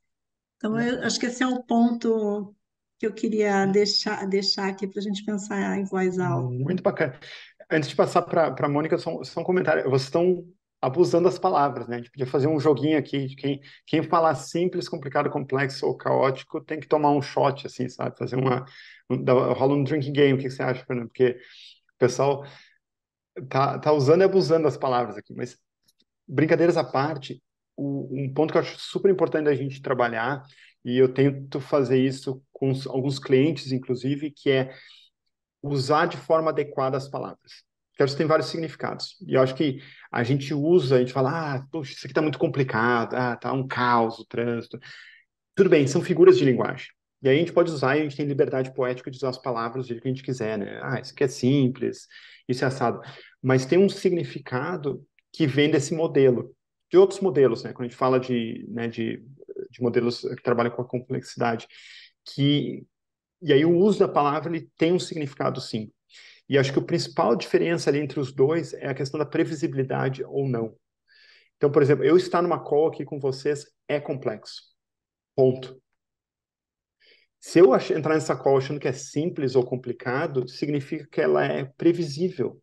Então, eu acho que esse é o ponto que eu queria deixar aqui para a gente pensar em voz alta.
Muito bacana. Antes de passar para a Mônica, só um comentário. Vocês estão abusando das palavras, né? A gente podia fazer um joguinho aqui de quem falar simples, complicado, complexo ou caótico tem que tomar um shot, assim, sabe? Fazer rola um drinking game. O que você acha, Fernando? Porque o pessoal tá usando e abusando das palavras aqui. Mas, brincadeiras à parte, um ponto que eu acho super importante da gente trabalhar, e eu tento fazer isso com alguns clientes, inclusive, que é usar de forma adequada as palavras. Porque elas têm vários significados. E eu acho que a gente usa, a gente fala, poxa, isso aqui está muito complicado, tá um caos, o trânsito. Tudo bem, são figuras de linguagem. E aí a gente pode usar, e a gente tem liberdade poética de usar as palavras do jeito que a gente quiser, né? Isso aqui é simples, isso é assado. Mas tem um significado que vem desse modelo, de outros modelos, né? Quando a gente fala de modelos que trabalham com a complexidade, que e aí o uso da palavra ele tem um significado sim. E acho que a principal diferença ali entre os dois é a questão da previsibilidade ou não. Então, por exemplo, eu estar numa call aqui com vocês é complexo. Ponto. Se eu entrar nessa call achando que é simples ou complicado, significa que ela é previsível.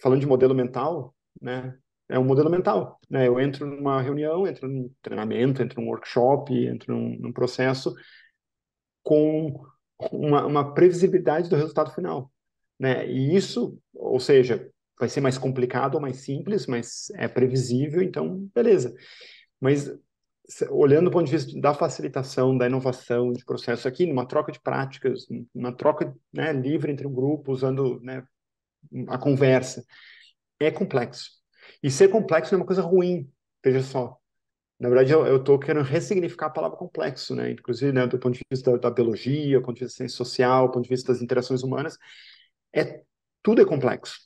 Falando de modelo mental, né? É um modelo mental, né? Eu entro numa reunião, entro num treinamento, entro num workshop, entro num processo com uma previsibilidade do resultado final, né? E isso, ou seja, vai ser mais complicado ou mais simples, mas é previsível, então beleza. Mas olhando do ponto de vista da facilitação, da inovação de processo aqui, numa troca de práticas, uma troca, né, livre entre um grupo, usando, né, a conversa, é complexo. E ser complexo não é uma coisa ruim, veja só. Na verdade, eu estou querendo ressignificar a palavra complexo, né? Inclusive, né, do ponto de vista da biologia, do ponto de vista da ciência social, do ponto de vista das interações humanas, tudo é complexo.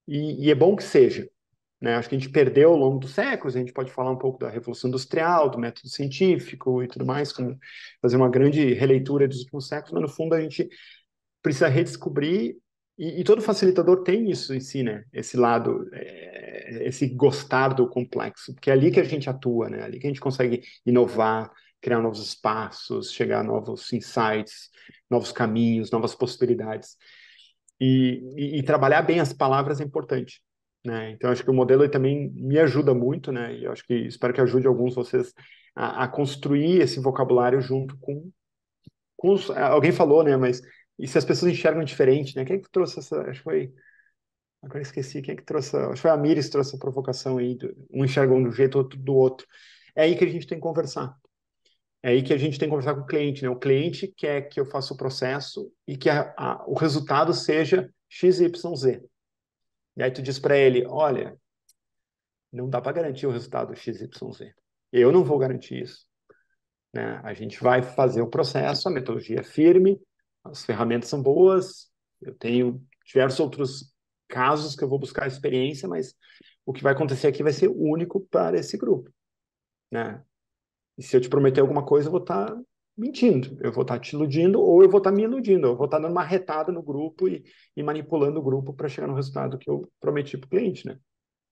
E é bom que seja, né? Acho que a gente perdeu ao longo dos séculos, a gente pode falar um pouco da Revolução Industrial, do método científico e tudo mais, como fazer uma grande releitura dos últimos séculos, mas no fundo a gente precisa redescobrir, e todo facilitador tem isso em si, né? Esse lado, esse gostar do complexo, porque é ali que a gente atua, né? É ali que a gente consegue inovar, criar novos espaços, chegar a novos insights, novos caminhos, novas possibilidades. E trabalhar bem as palavras é importante, né? Então, acho que o modelo ele também me ajuda muito, né? E eu acho que espero que ajude alguns de vocês a construir esse vocabulário junto com alguém falou, né? Mas e se as pessoas enxergam diferente, né? Quem é que trouxe essa? Acho que foi. Agora eu esqueci quem é que trouxe. Acho que foi a Mires que trouxe essa provocação aí. Um enxerga um do jeito, outro do outro. É aí que a gente tem que conversar. É aí que a gente tem que conversar com o cliente, né? O cliente quer que eu faça o processo e que o resultado seja XYZ. E aí tu diz para ele, olha, não dá para garantir o resultado XYZ. Eu não vou garantir isso, né? A gente vai fazer o processo, a metodologia é firme, as ferramentas são boas, eu tenho diversos outros casos que eu vou buscar experiência, mas o que vai acontecer aqui vai ser único para esse grupo, né? E se eu te prometer alguma coisa, eu vou estar mentindo, eu vou estar te iludindo ou eu vou estar me iludindo, eu vou estar dando uma retada no grupo e manipulando o grupo para chegar no resultado que eu prometi para o cliente, né?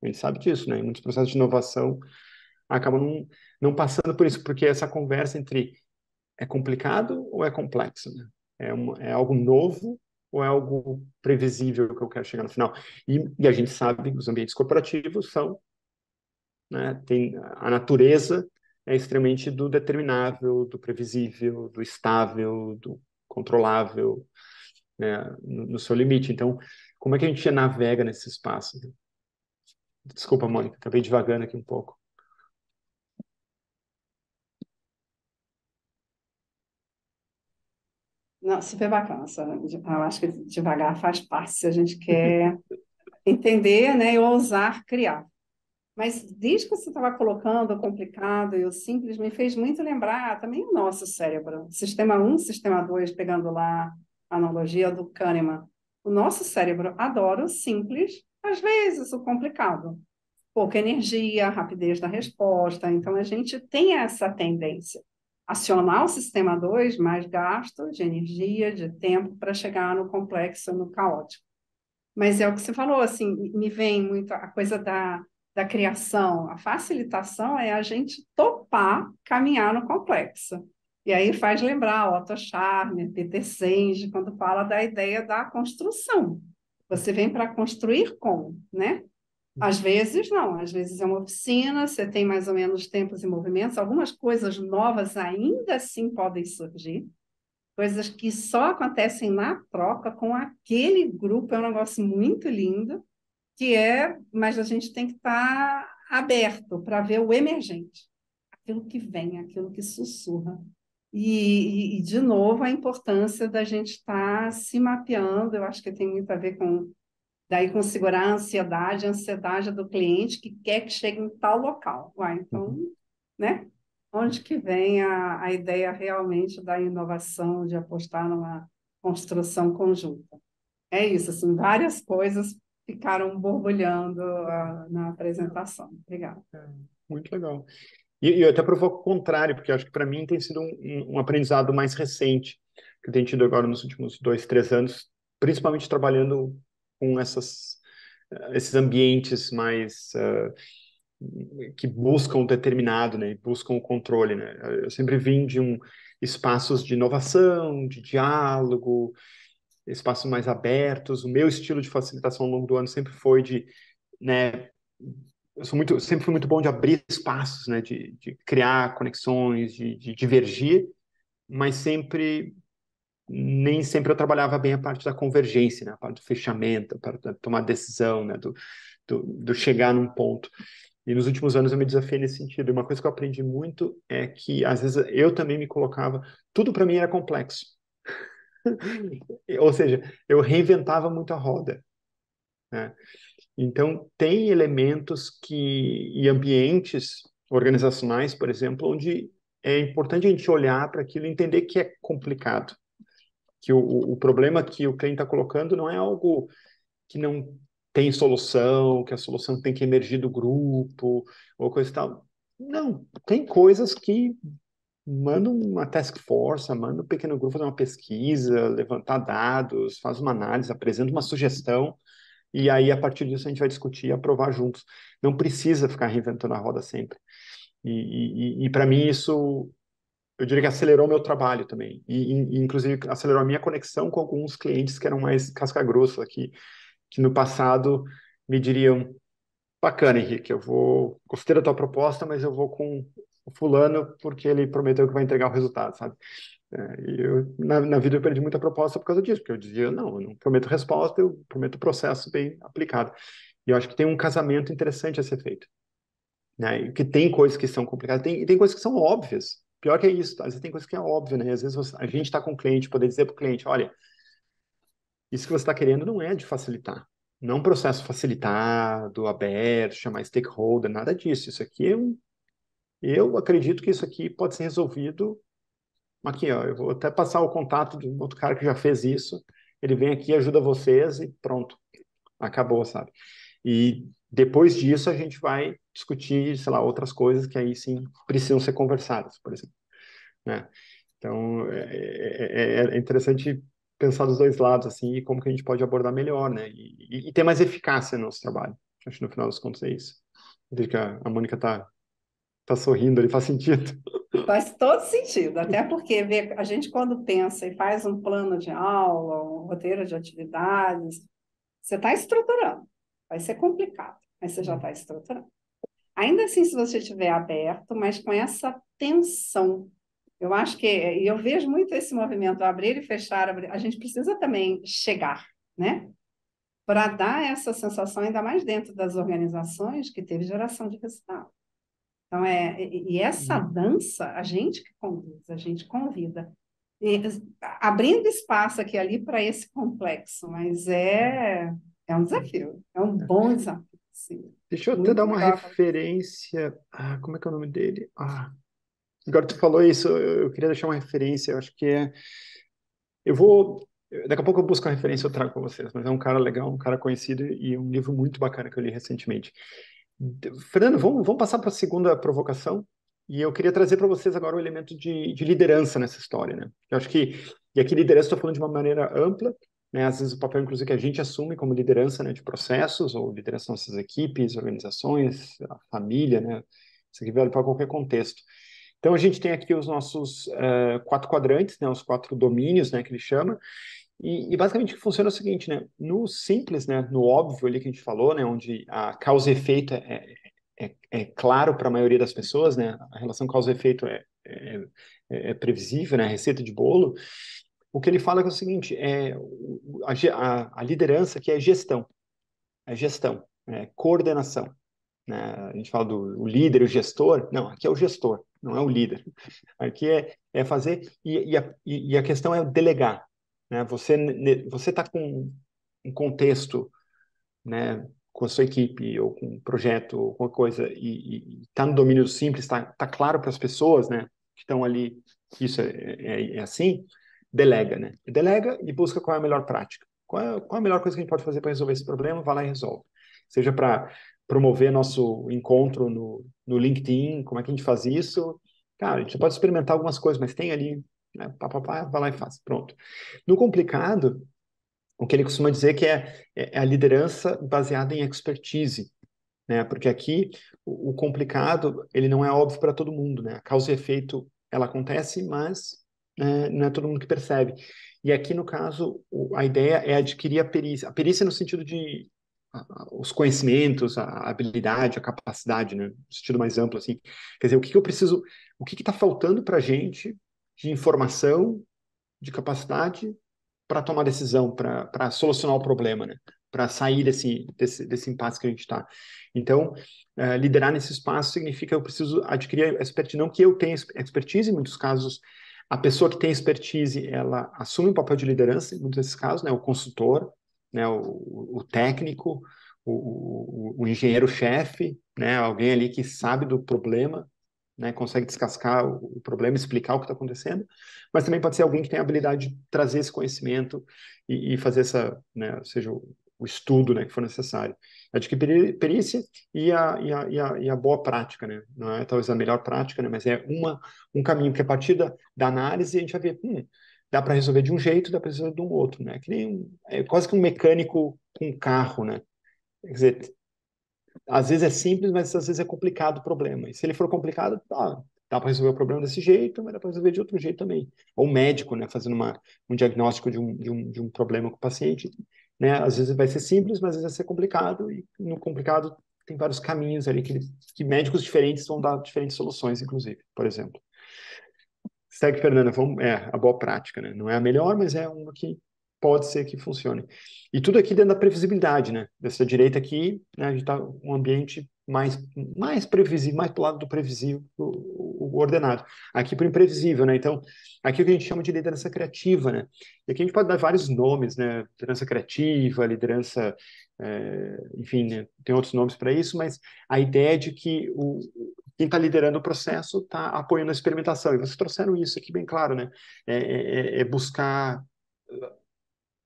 A gente sabe disso, né? Em muitos processos de inovação acabam não passando por isso, porque essa conversa entre é complicado ou é complexo, né? É algo novo ou é algo previsível que eu quero chegar no final? E a gente sabe que os ambientes corporativos são, né, tem a natureza é extremamente do determinável, do previsível, do estável, do controlável, né, no seu limite. Então, como é que a gente navega nesse espaço? Desculpa, Mônica, acabei devagando aqui um pouco.
Não, super bacana. Eu acho que devagar faz parte se a gente quer entender, né, e ousar criar. Mas desde que você estava colocando o complicado e o simples, me fez muito lembrar também o nosso cérebro. Sistema um, Sistema 2, pegando lá a analogia do Kahneman. O nosso cérebro adora o simples, às vezes o complicado. Pouca energia, rapidez da resposta. Então, a gente tem essa tendência. Acionar o sistema 2, mais gasto de energia, de tempo, para chegar no complexo, no caótico. Mas é o que você falou, assim, me vem muito a coisa da criação. A facilitação é a gente topar caminhar no complexo. E aí faz lembrar Otto Scharmer, Peter Senge, quando fala da ideia da construção. Você vem para construir com, né? Às vezes não, às vezes é uma oficina, você tem mais ou menos tempos e movimentos, algumas coisas novas ainda assim podem surgir, coisas que só acontecem na troca com aquele grupo, é um negócio muito lindo, mas a gente tem que estar aberto para ver o emergente, aquilo que vem, aquilo que sussurra. De novo, a importância da gente estar se mapeando, eu acho que tem muito a ver com daí com segurar a ansiedade do cliente que quer que chegue em tal local. Então, né? Onde que vem a ideia realmente da inovação, de apostar numa construção conjunta? É isso, assim, várias coisas ficaram borbulhando na apresentação. Obrigada.
Muito legal. E eu até provoco o contrário, porque acho que para mim tem sido um aprendizado mais recente, que eu tenho tido agora nos últimos 2, 3 anos, principalmente trabalhando com esses ambientes mais que buscam o determinado, né, buscam o controle, né. Eu sempre vim de espaços de inovação, de diálogo, espaços mais abertos. O meu estilo de facilitação ao longo do ano sempre foi né, sempre fui muito bom de abrir espaços, né, de criar conexões, de divergir, mas nem sempre eu trabalhava bem a parte da convergência, né, a parte do fechamento, a parte da tomar decisão, né, do chegar num ponto. E nos últimos anos eu me desafiei nesse sentido. E uma coisa que eu aprendi muito é que, às vezes, eu também me colocava... Tudo para mim era complexo. Ou seja, eu reinventava muito a roda, né? Então, tem elementos e ambientes organizacionais, por exemplo, onde é importante a gente olhar para aquilo e entender que é complicado. Que o problema que o cliente está colocando não é algo que não tem solução, que a solução tem que emergir do grupo, ou coisa e tal. Não, tem coisas que manda uma task force, manda um pequeno grupo fazer uma pesquisa, levantar dados, faz uma análise, apresenta uma sugestão, e aí, a partir disso, a gente vai discutir e aprovar juntos. Não precisa ficar reinventando a roda sempre. E para mim, isso, eu diria que acelerou meu trabalho também. Inclusive, acelerou a minha conexão com alguns clientes que eram mais casca-grossa aqui, que no passado me diriam: bacana, Henrique, gostei da tua proposta, mas eu vou com o fulano porque ele prometeu que vai entregar o resultado, sabe? Na vida eu perdi muita proposta por causa disso, porque eu dizia, não, eu não prometo resposta, eu prometo processo bem aplicado. E eu acho que tem um casamento interessante a ser feito, né? E que tem coisas que são complicadas, tem coisas que são óbvias. Pior que é isso, às vezes tem coisas que é óbvio, né? Às vezes a gente está com o cliente, poder dizer para o cliente, olha, isso que você está querendo não é de facilitar. Não é um processo facilitado, aberto, chamar stakeholder, nada disso. Isso aqui eu acredito que isso aqui pode ser resolvido aqui, ó. Eu vou até passar o contato de um outro cara que já fez isso. Ele vem aqui, ajuda vocês e pronto. Acabou, sabe? E depois disso a gente vai discutir, sei lá, outras coisas que aí sim precisam ser conversadas, por exemplo, né? Então, é interessante pensar dos dois lados, assim, e como que a gente pode abordar melhor, né? E ter mais eficácia no nosso trabalho. Acho que no final das contas é isso. Desde que a Mônica tá sorrindo ali, faz sentido.
Faz todo sentido, até porque a gente, quando pensa e faz um plano de aula, um roteiro de atividades, você está estruturando. Vai ser complicado, mas você já está estruturando. Ainda assim, se você estiver aberto, mas com essa tensão, Eu acho que, e eu vejo muito esse movimento, abrir e fechar, a gente precisa também chegar, né? Para dar essa sensação, ainda mais dentro das organizações, que teve geração de resultado. Então, e essa dança, a gente que conduz, a gente convida. E, abrindo espaço aqui e ali para esse complexo, mas é um desafio, é um bom desafio, sim.
Deixa eu até
Muito
dar uma
legal.
referência. Como é que é o nome dele? Agora tu falou isso, eu queria deixar uma referência, eu acho que eu vou. Daqui a pouco eu busco a referência e eu trago para vocês, mas é um cara legal, um cara conhecido e um livro muito bacana que eu li recentemente. Fernando, vamos passar para a segunda provocação. E eu queria trazer para vocês agora o elemento de liderança nessa história, né? Eu acho que, e aqui liderança estou falando de uma maneira ampla, né? Às vezes o papel, inclusive, que a gente assume como liderança, né, de processos, ou liderança das nossas equipes, organizações, a família, né? Isso aqui vale para qualquer contexto. Então, a gente tem aqui os nossos 4 quadrantes, né? Os 4 domínios, né? Que ele chama. E basicamente o que funciona é o seguinte, né? No simples, né? No óbvio ali que a gente falou, né? Onde a causa e efeito é claro para a maioria das pessoas, né? A relação causa e efeito é previsível, né? A receita de bolo. O que ele fala é, que é o seguinte, a liderança que é gestão, coordenação, né? A gente fala do o líder, o gestor. Não, aqui é o gestor, não é o líder. Aqui é fazer, e a questão é delegar, né? Você está com um contexto, né, com a sua equipe, ou com um projeto, ou com uma coisa, e está no domínio simples, tá claro para as pessoas, né, que estão ali, que isso é assim, delega, né? Delega e busca qual é a melhor prática. Qual é a melhor coisa que a gente pode fazer para resolver esse problema? Vai lá e resolve. Seja para promover nosso encontro no LinkedIn, como é que a gente faz isso? Cara, a gente pode experimentar algumas coisas, mas tem ali, né, vai lá e faz. Pronto. No complicado, o que ele costuma dizer que é a liderança baseada em expertise, né? Porque aqui o complicado, ele não é óbvio para todo mundo, né? A causa e efeito, ela acontece, mas não é todo mundo que percebe. E aqui, no caso, a ideia é adquirir a perícia no sentido de os conhecimentos, a habilidade, a capacidade, né? No sentido mais amplo, assim. Quer dizer, o que eu preciso, o que está faltando para a gente de informação, de capacidade para tomar decisão, para solucionar o problema, né? Para sair desse impasse que a gente está. Então, liderar nesse espaço significa que eu preciso adquirir expertise, não que eu tenha expertise, em muitos casos, a pessoa que tem expertise, ela assume um papel de liderança, em muitos desses casos, né? O consultor, né? O técnico, o engenheiro-chefe, né? Alguém ali que sabe do problema, né, consegue descascar o problema, explicar o que está acontecendo, mas também pode ser alguém que tem a habilidade de trazer esse conhecimento e fazer né, seja o estudo, né, que for necessário. Adquirir perícia e a boa prática, né? Não é talvez a melhor prática, né, mas é um caminho que a partir da análise a gente vai ver, dá para resolver de um jeito, dá para resolver de um outro, né? Que nem é quase que um mecânico com um carro, né? Quer dizer, às vezes é simples, mas às vezes é complicado o problema. E se ele for complicado, dá para resolver o problema desse jeito, mas dá para resolver de outro jeito também. Ou um médico, né, fazendo um diagnóstico de um problema com o paciente, né? Às vezes vai ser simples, mas às vezes vai ser complicado, e no complicado tem vários caminhos ali que médicos diferentes vão dar diferentes soluções, inclusive, por exemplo. Segue, Fernanda, a boa prática, né? Não é a melhor, mas é uma que pode ser que funcione. E tudo aqui dentro da previsibilidade, né? Dessa direita aqui, né, a gente está um ambiente mais previsível, mais pro lado do previsível, o ordenado. Aqui para o imprevisível, né? Então, aqui é o que a gente chama de liderança criativa, né? E aqui a gente pode dar vários nomes, né? Liderança criativa, liderança, enfim, né? Tem outros nomes para isso, mas a ideia é de que quem está liderando o processo está apoiando a experimentação. E vocês trouxeram isso aqui bem claro, né? É buscar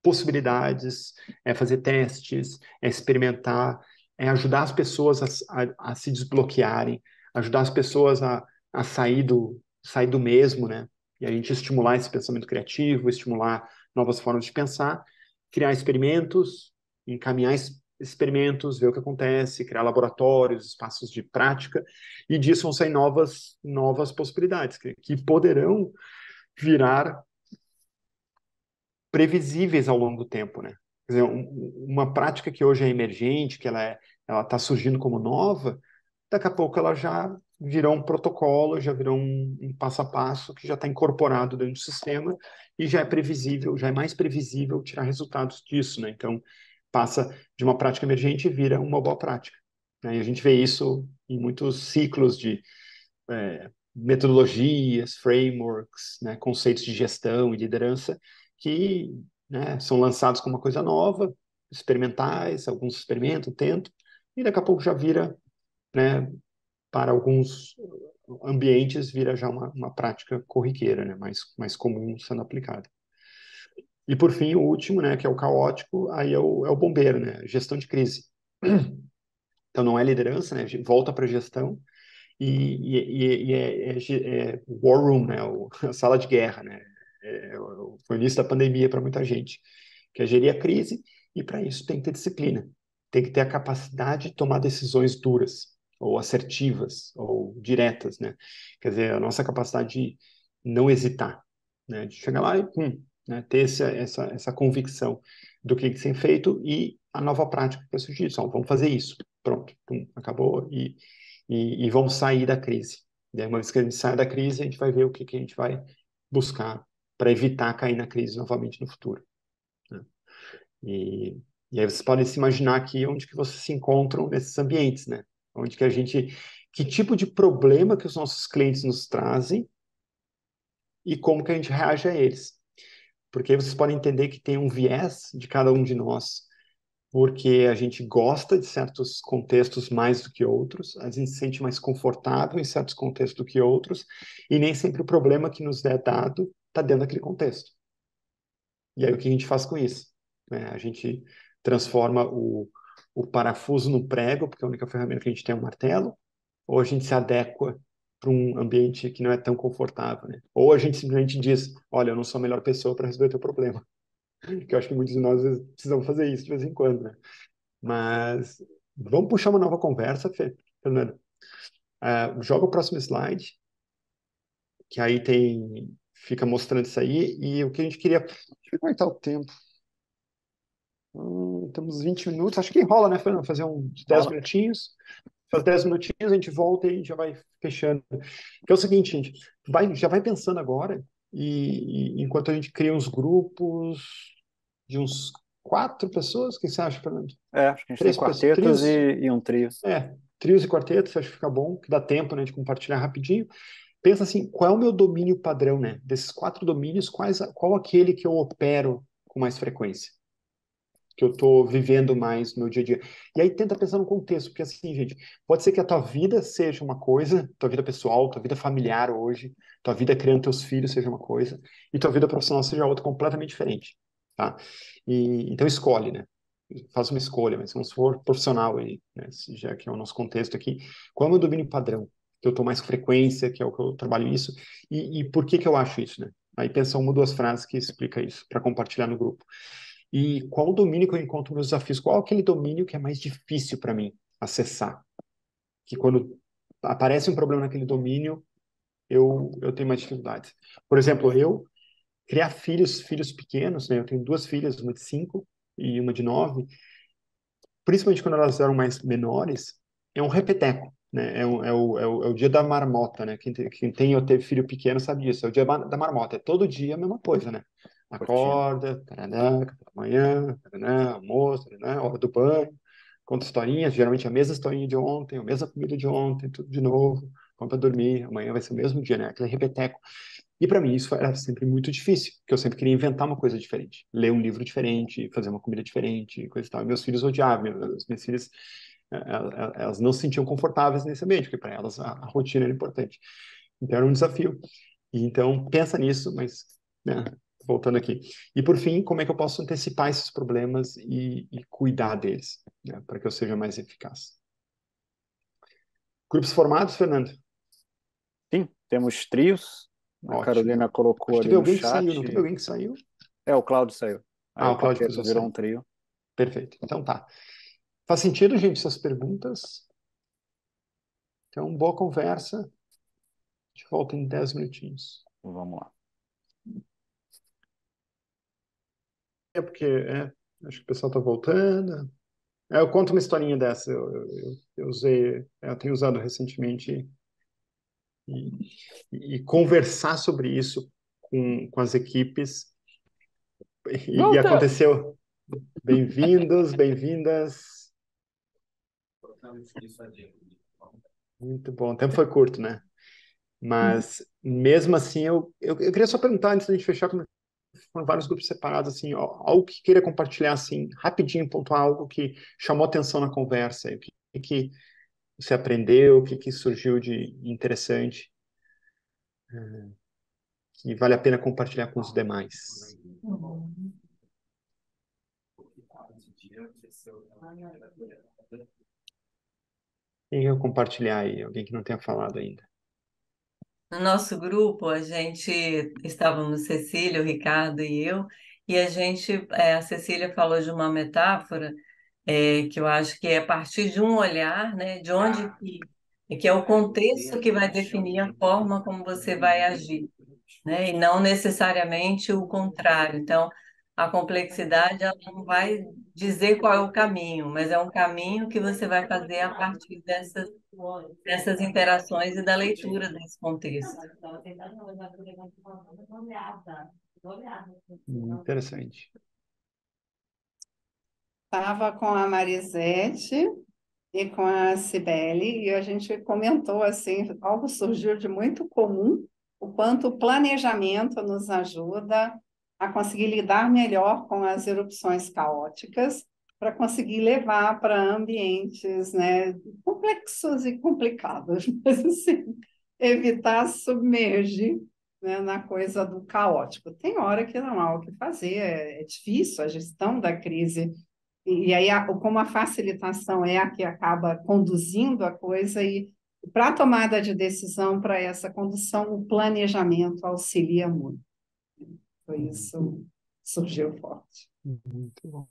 possibilidades, é fazer testes, é experimentar, é ajudar as pessoas a se desbloquearem, ajudar as pessoas a sair do mesmo, né? E a gente estimular esse pensamento criativo, estimular novas formas de pensar, criar experimentos, encaminhar experimentos, ver o que acontece, criar laboratórios, espaços de prática, e disso vão sair novas possibilidades que poderão virar previsíveis ao longo do tempo, né? Quer dizer, uma prática que hoje é emergente, que ela está surgindo como nova, daqui a pouco ela já virou um protocolo, já virou um passo a passo que já está incorporado dentro do sistema e já é previsível, já é mais previsível tirar resultados disso, né? Então, passa de uma prática emergente e vira uma boa prática, né? E a gente vê isso em muitos ciclos de metodologias, frameworks, né, conceitos de gestão e liderança que, né, são lançados como uma coisa nova, experimentais, alguns experimentam, tentam, e daqui a pouco já vira, né, para alguns ambientes, vira já uma prática corriqueira, né, mais comum sendo aplicada. E por fim, o último, né, que é o caótico, aí é o bombeiro, né, gestão de crise. Então não é liderança, né, volta para a gestão, e é war room, né? A sala de guerra, né? Foi o início da pandemia para muita gente, que é gerir a crise, e para isso tem que ter disciplina, tem que ter a capacidade de tomar decisões duras, ou assertivas, ou diretas, né? Quer dizer, a nossa capacidade de não hesitar, né? De chegar lá e, né? Ter essa convicção do que tem que ser feito e a nova prática que vai surgir. Só, vamos fazer isso. Pronto, acabou e vamos sair da crise. E aí, uma vez que a gente sai da crise, a gente vai ver o que a gente vai buscar para evitar cair na crise novamente no futuro, né? E, e aí vocês podem se imaginar aqui onde que vocês se encontram nesses ambientes, né? Onde que que tipo de problema que os nossos clientes nos trazem e como que a gente reage a eles. Porque aí vocês podem entender que tem um viés de cada um de nós, porque a gente gosta de certos contextos mais do que outros, a gente se sente mais confortável em certos contextos do que outros, e nem sempre o problema que nos é dado está dentro daquele contexto. E aí o que a gente faz com isso? Né? A gente transforma o parafuso no prego, porque a única ferramenta que a gente tem é um martelo, ou a gente se adequa para um ambiente que não é tão confortável, né? Ou a gente simplesmente diz, olha, eu não sou a melhor pessoa para resolver o teu problema. Que eu acho que muitos de nós precisamos fazer isso de vez em quando, né? Mas vamos puxar uma nova conversa, Fernando. Joga o próximo slide, que aí fica mostrando isso aí. E o que a gente queria. Deixa eu ver como é que tá o tempo. Temos 20 minutos. Acho que rola, né, Fernando? Fazer uns 10 minutinhos. Faz 10 minutinhos, a gente volta e a gente já vai fechando. Que é o seguinte, gente. Já vai pensando agora, e enquanto a gente cria uns grupos de uns 4 pessoas, o que você acha, Fernando?
Acho que a gente tem quartetos
trios?
e um trio.
Trios e quartetos, acho que fica bom, que dá tempo, né, de compartilhar rapidinho. Pensa assim, qual é o meu domínio padrão, né? Desses 4 domínios, qual aquele que eu opero com mais frequência? Que eu estou vivendo mais no meu dia a dia. E aí tenta pensar no contexto, porque assim, gente, pode ser que a tua vida seja uma coisa, tua vida pessoal, tua vida familiar hoje, tua vida criando teus filhos seja uma coisa, e tua vida profissional seja outra completamente diferente, tá? Então escolhe, né? Faz uma escolha, mas se não for profissional aí, né? Já que é o nosso contexto aqui, qual é o meu domínio padrão? Que eu estou mais frequência, que é o que eu trabalho isso, e por que que eu acho isso, né? Aí pensa uma ou duas frases que explica isso, para compartilhar no grupo. E qual o domínio que eu encontro meus desafios? Qual aquele domínio que é mais difícil para mim acessar? Que quando aparece um problema naquele domínio, eu tenho mais dificuldades. Por exemplo, eu criar filhos pequenos, né? Eu tenho 2 filhas, uma de 5 e uma de 9. Principalmente quando elas eram mais menores, é um repeteco, né? É o dia da marmota, né? Quem tem ou teve filho pequeno sabe disso. É o dia da marmota. É todo dia a mesma coisa, né?
Rotina.
Acorda, taraná, café da manhã, taraná, almoço, taraná, hora do banho, conta historinhas, geralmente a mesma historinha de ontem, a mesma comida de ontem, tudo de novo, vamos para dormir, amanhã vai ser o mesmo dia, né? Aquele repeteco. E para mim isso era sempre muito difícil, porque eu sempre queria inventar uma coisa diferente, ler um livro diferente, fazer uma comida diferente, coisa e tal. E meus filhos odiavam, as minhas filhas, elas não se sentiam confortáveis nesse ambiente, porque para elas a rotina era importante. Então era um desafio. E então pensa nisso, mas, né, voltando aqui. E por fim, como é que eu posso antecipar esses problemas e cuidar deles, né, para que eu seja mais eficaz? Grupos formados, Fernando?
Sim, temos trios. A
Ótimo.
Carolina colocou
Acho que
ali
teve
no
alguém que
chat.
saiu, não teve alguém que saiu?
O Cláudio saiu. Aí
o
o
Cláudio
quarteto virou um trio.
Perfeito. Então tá. Faz sentido, gente, essas perguntas? Então, boa conversa. A gente volta em 10 minutinhos.
Vamos lá.
Porque acho que o pessoal está voltando. Eu conto uma historinha dessa. Eu usei, eu tenho usado recentemente e conversar sobre isso com as equipes. E
Volta!
aconteceu. Bem-vindos, bem-vindas. Muito bom. O tempo foi curto, né? Mas, mesmo assim, eu queria só perguntar, antes da gente fechar, como foram vários grupos separados, assim, algo que queira compartilhar, assim, rapidinho, pontuar algo que chamou atenção na conversa, o que você aprendeu, o que surgiu de interessante, que vale a pena compartilhar com os demais. Quem quer compartilhar aí? Alguém que não tenha falado ainda.
No nosso grupo, a gente estávamos Cecília, o Ricardo e eu, e a Cecília falou de uma metáfora que eu acho que é a partir de um olhar, né, de onde que é o contexto que vai definir a forma como você vai agir, né, e não necessariamente o contrário. Então, a complexidade ela não vai dizer qual é o caminho, mas é um caminho que você vai fazer a partir dessas interações e da leitura desse contexto.
Interessante.
Estava com a Marisete e com a Cibele, e a gente comentou assim, algo surgiu de muito comum, o quanto o planejamento nos ajuda a conseguir lidar melhor com as erupções caóticas, para conseguir levar para ambientes, né, complexos e complicados, mas assim, evitar submergir, né, na coisa do caótico. Tem hora que não há o que fazer, é difícil a gestão da crise e aí, como a facilitação é a que acaba conduzindo a coisa, e para a tomada de decisão, para essa condução, o planejamento auxilia muito. Foi isso surgiu forte.
Muito bom.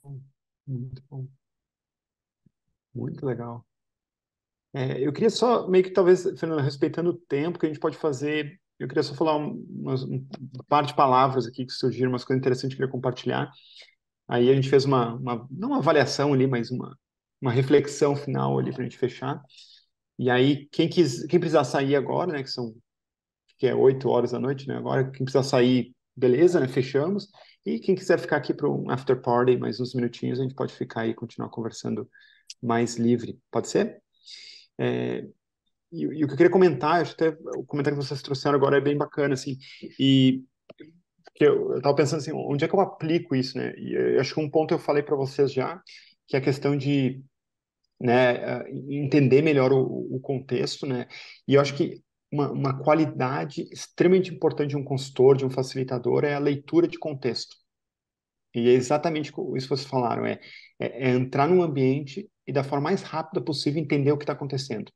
Muito bom. Muito legal. Eu queria só, meio que talvez, Fernanda, respeitando o tempo que a gente pode fazer, eu queria só falar um par de palavras aqui que surgiram, umas coisas interessantes que eu queria compartilhar. Aí a gente fez não uma avaliação ali, mas uma reflexão final ali para a gente fechar. E aí, quem precisar sair agora, né, que é 8 horas da noite, né, agora, quem precisar sair, beleza, né, fechamos. E quem quiser ficar aqui para um after party, mais uns minutinhos, a gente pode ficar aí e continuar conversando mais livre. Pode ser? E o que eu queria comentar, acho que até o comentário que vocês trouxeram agora é bem bacana, assim, e que eu estava pensando assim, onde é que eu aplico isso, né? E eu acho que um ponto eu falei para vocês já, que é a questão de, né, entender melhor o contexto, né? E eu acho que uma qualidade extremamente importante de um consultor, de um facilitador, é a leitura de contexto. E é exatamente isso que vocês falaram, é entrar num ambiente e da forma mais rápida possível entender o que está acontecendo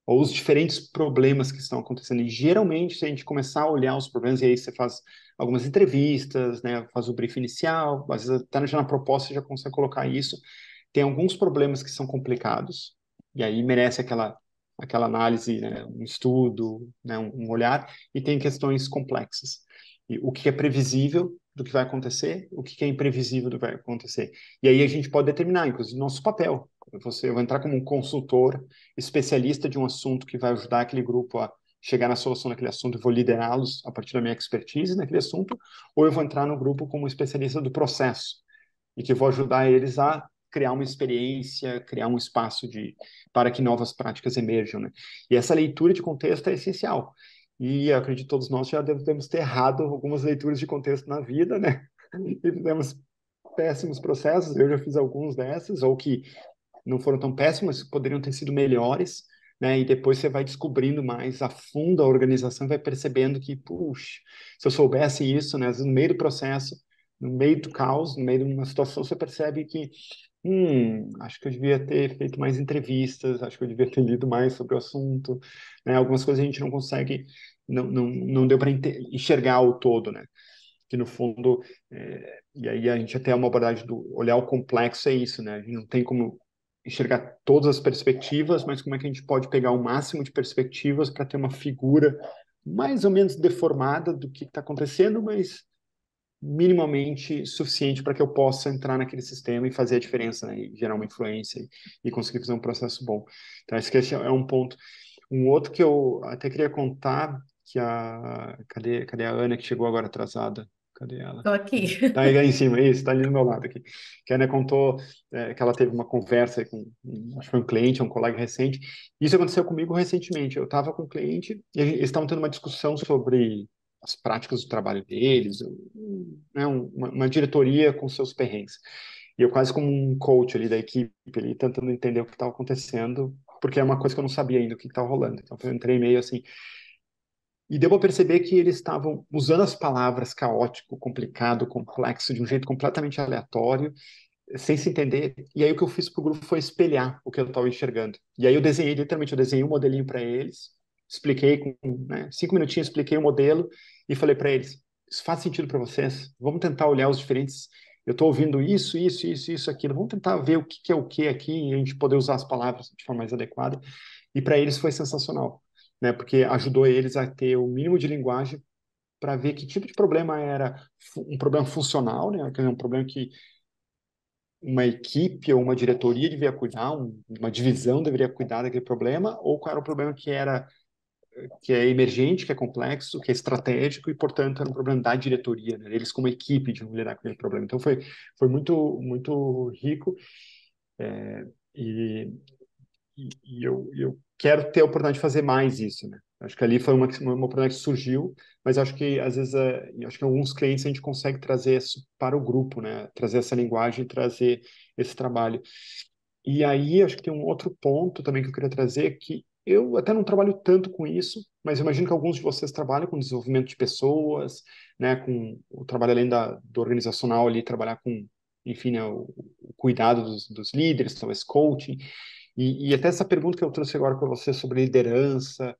ou os diferentes problemas que estão acontecendo. E geralmente, se a gente começar a olhar os problemas, e aí você faz algumas entrevistas, né, faz o briefing inicial, às vezes até já na proposta você já consegue colocar isso. Tem alguns problemas que são complicados, e aí merece aquela análise, né, um estudo, né, um olhar, e tem questões complexas. E o que é previsível do que vai acontecer, o que é imprevisível do que vai acontecer. E aí a gente pode determinar, inclusive, nosso papel. Eu vou entrar como um consultor especialista de um assunto que vai ajudar aquele grupo a chegar na solução daquele assunto e vou liderá-los a partir da minha expertise naquele assunto, ou eu vou entrar no grupo como especialista do processo e que vou ajudar eles a criar uma experiência, criar um espaço para que novas práticas emerjam, né? E essa leitura de contexto é essencial. E eu acredito que todos nós já devemos ter errado algumas leituras de contexto na vida, né? E fizemos péssimos processos, eu já fiz alguns desses, ou que não foram tão péssimos, poderiam ter sido melhores, né? E depois você vai descobrindo mais a fundo a organização e vai percebendo que, puxa, se eu soubesse isso, né? Às vezes no meio do processo, no meio do caos, no meio de uma situação, você percebe que, acho que eu devia ter feito mais entrevistas, acho que eu devia ter lido mais sobre o assunto, né? Algumas coisas a gente não consegue, não deu para enxergar o todo, né? Que no fundo, e aí a gente até uma abordagem do olhar o complexo é isso, né? A gente não tem como enxergar todas as perspectivas, mas como é que a gente pode pegar o máximo de perspectivas para ter uma figura mais ou menos deformada do que está acontecendo, mas minimamente suficiente para que eu possa entrar naquele sistema e fazer a diferença, né? E gerar uma influência e conseguir fazer um processo bom. Então, esse é um ponto. Um outro que eu até queria contar, que cadê a Ana que chegou agora atrasada? Cadê ela?
Tô aqui.
Tá aí em cima, isso, tá ali do meu lado aqui. Que a Ana contou que ela teve uma conversa com, acho que foi um cliente, um colega recente. Isso aconteceu comigo recentemente. Eu estava com um cliente e eles estavam tendo uma discussão sobre as práticas do trabalho deles, né, uma diretoria com seus perrengues. E eu quase como um coach ali da equipe, ali, tentando entender o que estava acontecendo, porque é uma coisa que eu não sabia ainda o que estava rolando. Então eu entrei meio assim. E deu para perceber que eles estavam usando as palavras caótico, complicado, complexo, de um jeito completamente aleatório, sem se entender. E aí o que eu fiz para o grupo foi espelhar o que eu estava enxergando. E aí eu desenhei, literalmente, eu desenhei um modelinho para eles, expliquei com, né, 5 minutinhos, expliquei o modelo e falei para eles, isso faz sentido para vocês? Vamos tentar olhar os diferentes... Eu estou ouvindo isso, aquilo. Vamos tentar ver o que é o que aqui e a gente poder usar as palavras de forma mais adequada. E para eles foi sensacional, né? Porque ajudou eles a ter o mínimo de linguagem para ver que tipo de problema era um problema funcional, né? Que é um problema que uma equipe ou uma diretoria devia cuidar, uma divisão deveria cuidar daquele problema, ou qual era o problema que é emergente, que é complexo, que é estratégico e, portanto, era um problema da diretoria, né? Eles como equipe de lidar com aquele problema. Então foi muito rico, e, eu quero ter a oportunidade de fazer mais isso, né? Acho que ali foi uma oportunidade que surgiu, mas acho que às vezes acho que em alguns clientes a gente consegue trazer isso para o grupo, né? Trazer essa linguagem, trazer esse trabalho. E aí acho que tem um outro ponto também que eu queria trazer, que eu até não trabalho tanto com isso, mas eu imagino que alguns de vocês trabalham com desenvolvimento de pessoas, né? Com o trabalho além do organizacional ali, trabalhar com, enfim, né, o cuidado dos líderes, talvez coaching. E até essa pergunta que eu trouxe agora para você sobre liderança,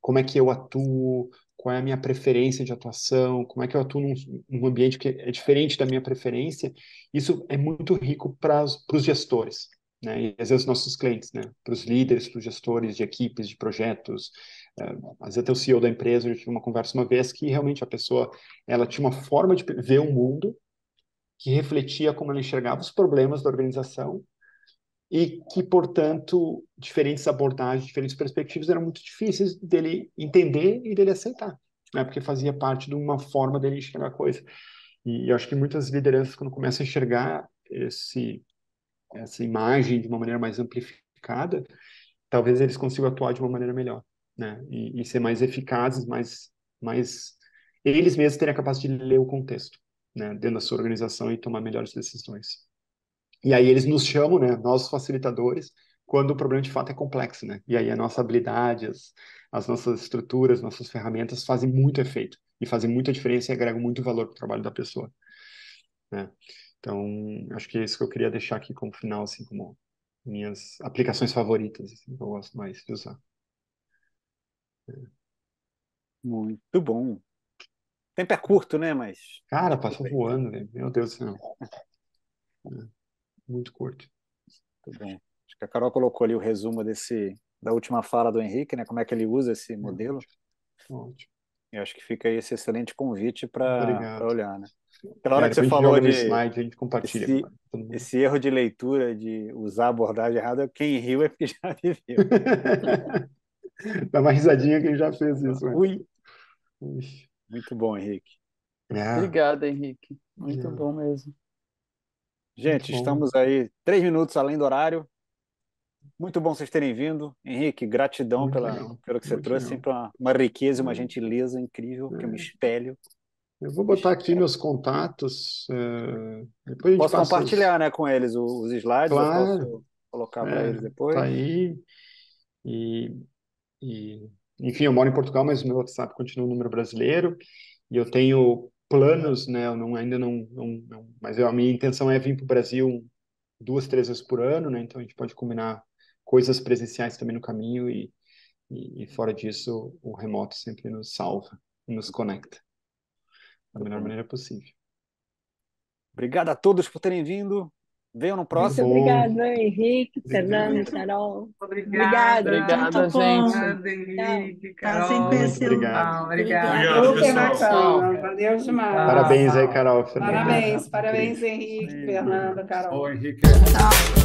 como é que eu atuo, qual é a minha preferência de atuação, como é que eu atuo num ambiente que é diferente da minha preferência, isso é muito rico para os gestores, né? E às vezes nossos clientes, né? Para os líderes, para os gestores de equipes, de projetos, às vezes até o CEO da empresa, eu tive uma conversa uma vez que realmente a pessoa, ela tinha uma forma de ver o mundo que refletia como ela enxergava os problemas da organização e que, portanto, diferentes abordagens, diferentes perspectivas eram muito difíceis dele entender e dele aceitar, né? Porque fazia parte de uma forma dele enxergar a coisa. E eu acho que muitas lideranças, quando começam a enxergar essa imagem de uma maneira mais amplificada, talvez eles consigam atuar de uma maneira melhor, né? E ser mais eficazes, mais eles mesmos terem a capacidade de ler o contexto, né? Dentro da sua organização e tomar melhores decisões. E aí eles nos chamam, né, nós facilitadores, quando o problema de fato é complexo, né? E aí a nossa habilidade, as nossas estruturas, nossas ferramentas fazem muito efeito e fazem muita diferença e agregam muito valor para o trabalho da pessoa, né? Então, acho que é isso que eu queria deixar aqui como final, assim, como minhas aplicações favoritas, assim, que eu gosto mais de usar.
Muito bom. O tempo é curto, né? Mas
Cara, passou voando, velho. Meu Deus do céu. Muito curto.
muito bom. Acho que a Carol colocou ali o resumo da última fala do Henrique, né? Como é que ele usa esse modelo.
Ótimo.
Eu acho que fica aí esse excelente convite para
Obrigado.
olhar, né? Pela hora que você
Depois a gente
falou
joga no
de
slide, a gente compartilha.
esse erro de leitura, de usar a abordagem errada, quem riu é porque já viveu.
Dá uma risadinha que ele já fez isso, né?
Ui.
Ixi.
Muito bom, Henrique.
Obrigado, Henrique. Muito bom mesmo.
Gente,
Muito bom.
estamos aí 3 minutos além do horário. Muito bom vocês terem vindo. Henrique, gratidão
Muito legal.
pelo que você
Muito
trouxe.
legal.
Sempre uma riqueza e uma gentileza incrível, que eu me espelho.
Eu vou botar aqui meus contatos. Depois a gente
Posso
passa
compartilhar, né, com eles os slides, eu
Claro.
posso colocar para eles depois.
Tá aí. Enfim, eu moro em Portugal, mas o meu WhatsApp continua o número brasileiro. E eu tenho planos, né? Eu ainda não, mas a minha intenção é vir para o Brasil 2, 3 vezes por ano, né? Então a gente pode combinar coisas presenciais também no caminho e fora disso, o remoto sempre nos salva e nos conecta da melhor maneira possível.
Obrigado a todos por terem vindo. Venham no
Muito
próximo.
obrigada, Henrique, Fernando, Carol.
Obrigada.
Obrigada,
Muito
gente.
bom.
Obrigada, Henrique,
Prazer em
Carol.
conhecer o
Obrigado.
Obrigada.
Super
pessoal.
bacana, valeu demais.
Parabéns aí, Carol, Fernando.
Parabéns, Henrique, Fernando, Carol.
Henrique.
Tchau.